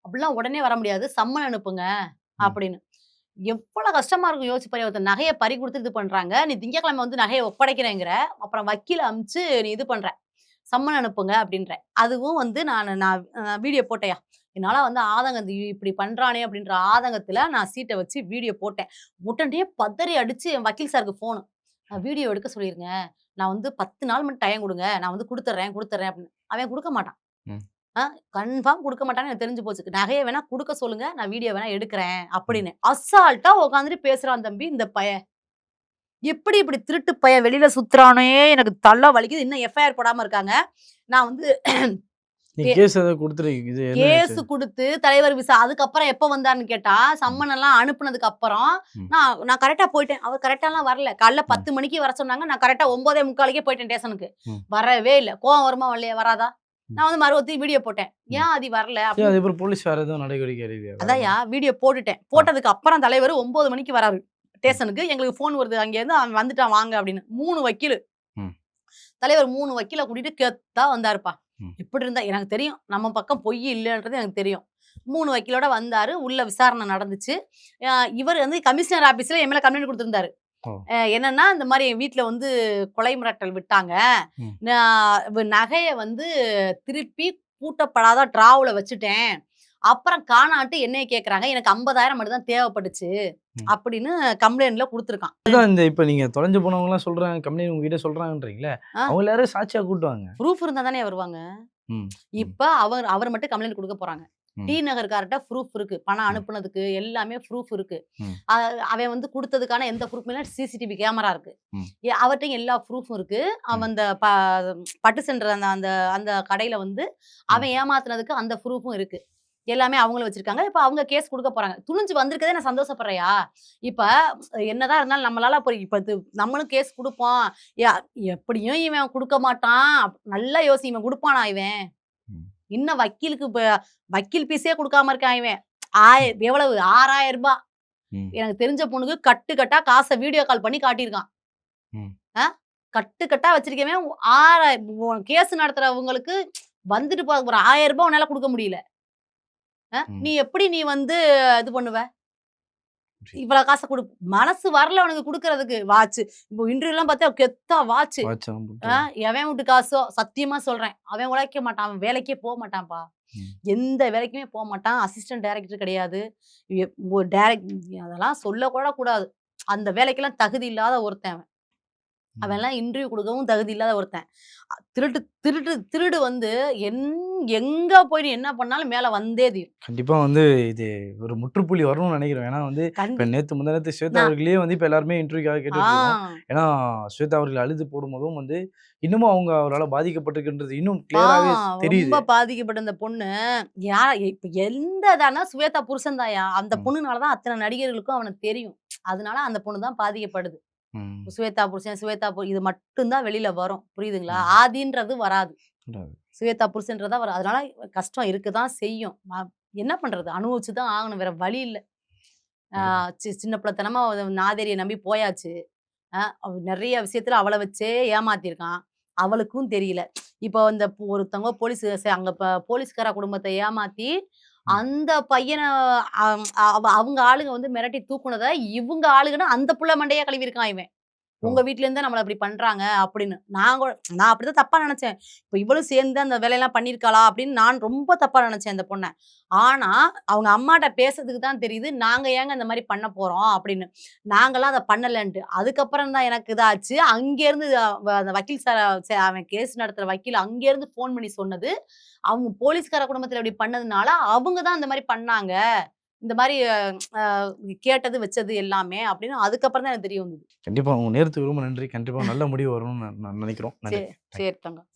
அப்படிலாம் உடனே வர முடியாது. சம்மன் அனுப்புங்க ம். அப்படின்னு. எவ்வளோ கஷ்டமா இருக்கும் யோசிச்சு பாரு. ஒருத்தர் நகைய பறி குடுத்து இது பண்றாங்க. நீ திங்கட்கிழமை வந்து நகைய ஒப்படைக்கிறேங்கிற. அப்புறம் வக்கீல அனுப்பிச்சு நீ இது பண்ற. சம்மன் அனுப்புங்க அப்படின்ற. அதுவும் வந்து நான் நான் வீடியோ போட்டேன்யா. என்னால வந்து ஆதங்கம் இப்படி பண்றானே அப்படின்ற ஆதங்கத்துல நான் சீட்ட வச்சு வீடியோ போட்டேன். உடனே பதறி அடிச்சு என் வக்கீல் சாருக்கு ஃபோனு. வீடியோ எடுக்க சொல்லிருங்க. நான் வந்து 10 நாள் மட்டும் டைம் குடுங்க. நான் வந்து குடுத்துர்றேன் அப்படின்னு. அவன் குடுக்க மாட்டான். ம். ஆ கன்ஃபார்ம் குடுக்க மாட்டான்னு எனக்கு தெரிஞ்சு போச்சு. நகைய வேணா குடுக்க சொல்லுங்க. நான் வீடியோ வேணா எடுக்கிறேன் ம். அப்படின்னு. அசால்ட்டா உட்காந்துட்டு பேசுறான் தம்பி இந்த பையன். எப்படி இப்படி திருட்டு பையன் வெளியில சுத்துறானே எனக்கு தல வலிக்குது. இன்னும் எஃப்ஐஆர் போடாம இருக்காங்க. நான் வந்து நீங்க கே கேஸ் ஏதாவது குடுத்துருக்கீங்க. இது என்ன ஆச்சு? கேஸ் குடுத்து தலைவர் விசா அதுக்கப்புறம் எப்ப வந்தாருன்னு கேட்டா, ம். சம்மன் எல்லாம் அனுப்புனதுக்கு அப்புறம் ம். நான் கரெக்ட்டா போயிட்டேன். அவர் கரெக்ட்டாலாம் வரல. காலைல ம். 10 மணிக்கு வர சொன்னாங்க. நான் கரெக்ட்டா 9:45க்கே போயிட்டேன் ஸ்டேஷனுக்கு. ம். வரவே இல்ல. கோவம் வருமா வரலையா? வராதா? ம். நான் வந்து மறுபடியும் வீடியோ போட்டேன். ம். ஏன் ஆதி வரல? ஏன் அப்படின்னு அதுக்கப்புறம் போலீஸ் வேற எதுவும் நடவடிக்கை எடுக்கலையா? வேற அதான்யா எதுவும்? வீடியோ போட்டுட்டேன். ஆ. போட்டதுக்கு அப்புறம் தலைவரு 9 மணிக்கு வராரு ம். ஸ்டேஷனுக்கு. எங்களுக்கு ஃபோன் வருது அங்கேருந்து அவன் வந்துட்டான் வாங்க அப்படின்னு. 3 வக்கீலு. ம். தலைவர் 3 வக்கீல கூட்டிட்டு கெத்தா வந்தாருப்பா. ம். எப்படி இருந்தா எனக்கு தெரியும். நம்ம பக்கம் பொய் இல்லன்றது எனக்கு தெரியும். 3 வக்கீலோட வந்தாரு. உள்ள விசாரணை நடந்துச்சு. அ இவரு வந்து கமிஷனர் ஆபீஸ்ல என் மேல கம்ப்ளைண்ட் குடுத்திருந்தாரு. ஓ! என்னன்னா, இந்த மாரி என் வீட்ல வந்து கொலை மிரட்டல் விட்டாங்க. ம். நான் நகைய வந்து திருப்பி பூட்டப்படாத ட்ராவுல வச்சுட்டேன். அப்புறம் காணான்ட்டு என்னைய கேட்கறாங்க. எனக்கு 50,000 மட்டும் தான் தேவைப்பட்டுச்சு. ம். அப்படின்னு கம்ப்ளைண்ட்ல குடுத்துருக்கான். அதுதான் இந்த இப்ப நீங்க தொலைஞ்சு போனவங்கலாம் சொல்றாங்க, கம்பெனி உங்ககிட்ட சொல்றாங்கன்றீங்கல்ல, ஆ அவங்கள யாரையும் சாட்சியா கூட்டு வாங்க. ப்ரூஃப் இருந்தா தானே வருவாங்க. ம். ம். இப்ப அவர் மட்டும் கம்ப்ளைண்ட் குடுக்க போறாங்க. டி ம். நகர்கார்ட்ட ப்ரூஃப் இருக்கு. பணம் ம். அனுப்புனதுக்கு எல்லாமே ப்ரூஃப் இருக்கு. ம். அ அவன் வந்து குடுத்ததுக்கான எந்த ப்ரூஃப்மே இல்ல. சிசிடிவி கேமரா இருக்கு. ம். அவர்ட்டயும் எல்லா ப்ரூஃபும் இருக்கு. ம். அவன் அந்த பட்டு சென்டர் அந்த அந்த அந்த கடையில வந்து ம். அவன் ஏமாத்துனதுக்கு அந்த ப்ரூஃபும் இருக்கு. எல்லாமே அவங்களும் வச்சிருக்காங்க. இப்ப அவங்க கேஸ் குடுக்க போறாங்க. துணிஞ்சு வந்திருக்கதே நான் சந்தோஷப்படுறேன்யா. இப்ப என்னதான் இருந்தாலும் நம்மளால இப்ப நம்மளும் கேஸ் குடுப்போம். ய எப்படியும் இவன் குடுக்க மாட்டான். நல்லா யோசி இவன் குடுப்பானா இவன்? ம். இன்னும் வக்கீலுக்கு வக்கீல் ஃபீஸே குடுக்காம இருக்கான் இவன். ம். எவ்வளவு ரூ. 6,000 ம். எனக்கு தெரிஞ்ச பொண்ணுக்கு கட்டு கட்டா காச வீடியோ கால் பண்ணி காட்டியிருக்கான். ம். அ கட்டு கட்டா வச்சிருக்கவன் 6,000 கேஸ் நடத்துறவங்களுக்கு வந்துட்டு போறதுக்கு ஒரு ரூ. 1,000 உன்னால குடுக்க முடியல. ம். நீ எப்படி நீ வந்து இது பண்ணுவ? புரியுது. இவ்வளோ காச மனசு வரல அவனுக்கு குடுக்குறதுக்கு. இப்போ இன்டர்வியூலாம் பார்த்தா கெத்தா வாட்சு. வாட்செல்லாம் அ போட்டு எவன் வீட்டு காசோ சத்தியமா சொல்றேன். அவன் உழைக்க மாட்டான். அவன் வேலைக்கே மாட்டான்ப்பா. ம். எந்த வேலைக்குமே மாட்டான். அசிஸ்டன்ட் டைரக்டர் கிடையாது. ஒரு அதெல்லாம் சொல்லக்கூட கூடாது. அந்த வேலைக்கெல்லாம் தகுதி இல்லாத ஒருத்தன் அவன். ம். அவன்லாம் இன்டர்வியூ குடுக்கவும் தகுதி இல்லாத ஒருத்தன். திருடு வந்து எங்க போய் நீ என்ன பண்ணாலும் மேல வந்தே தீரும். கண்டிப்பா வந்து இது ஒரு முற்றுப்புள்ளி வரணும்னு நெனைக்கிறேன். ஏன்னா வந்து இப்ப கண்டி நேத்து முந்தா நேத்து ஸ்வேதா நான் அவர்களே வந்து இப்ப எல்லாருமே இன்டர்வியூக்காக ஆ கேட்டுட்டு இருக்கோம். ஏன்னா ஸ்வேதா அவர்கள் அழுது போடும்போதும் வந்து இன்னமும் அவங்க அவரால பாதிக்கப்பட்டிருக்கின்றது இன்னும் ஆ கிளியராவே தெரியுது. ரொம்ப பாதிக்கப்பட்ட அந்த பொண்ணு, இப்ப எந்த இதானா ஸ்வேதா புருஷன் தான்யா. அந்த ம். பொண்ணுனால தான் அத்தன நடிகர்களுக்கும் அவன தெரியும். அதனால அந்த பொண்ணு தான் பாதிக்கப்படுது. ம். ஸ்வேதா புருஷன், இது மட்டும் தான் வெளில வரும். புரியுதுங்களா? ம். ஆதின்றது வராது. சுயத்தா புருஷன்றதா வரும். அதனால கஷ்டம் இருக்கதான் செய்யும். என்ன பண்றது? அனுபவிச்சு தான் ஆகணும். வேற வழி இல்ல. ஆ கண்டிப்பா. சின்ன பிள்ளைத்தனமா நாதேரிய நம்பி போயாச்சு. நெறைய விஷயத்துல அவள வச்சே ஏமாத்தியிருக்கான். அவளுக்கும் தெரியல. இப்போ இந்த ஒருத்தவங்க போலீஸ் அங்க போலீஸ்கார குடும்பத்த ஏமாத்தி, ம். அந்த பையன அவங்க ஆளுங்க வந்து மிரட்டி தூக்குனத, இவுங்க ஆளுகன்னு அந்த புள்ள மண்டைய கழுவியிருக்கான் இவன். ஓ! உங்க வீட்லேருந்து தான் நம்மள அப்படி பண்றாங்க அப்படின்னு. நான் அப்படிதான் தப்பா நெனச்சேன். இப்ப இவளும் சேர்ந்து அந்த வேலையெல்லாம் பண்ணியிருக்காளா? அப்படின்னு நான் ரொம்ப தப்பா நெனச்சேன் அந்த பொண்ண. ஆனா, அவங்க அம்மாட்ட பேசுறதுக்கு தான் தெரியுது, நாங்க ஏங்க இந்த மாரி பண்ண போறோம் அப்படின்னு. நாங்கலாம் அத பண்ணலன்ட்டு. அதுக்கப்புறம் தான் எனக்கு இதாச்சு. அங்கேருந்து அந்த வக்கீல் சார் அவன் கேஸ் நடத்துற வக்கீல் அங்கேருந்து ஃபோன் பண்ணி சொன்னது, அவங்க போலீஸ்கார குடும்பத்தில இப்படி பண்ணதுனால, அவங்க தான் இந்த மாரி பண்ணாங்க. இந்த மாரி அ கேட்டது, வச்சது எல்லாமே அப்படின்னு அதுக்கப்புறம் தான் எனக்கு தெரிய வந்தது. கண்டிப்பா. உங்க நேரத்துக்கு ரொம்ப நன்றி. கண்டிப்பா நல்ல முடிவு வரும்னு நான் நான் நினைக்கிறோம். நன்றி. சரி, தேங்க் சரி தங்கம்.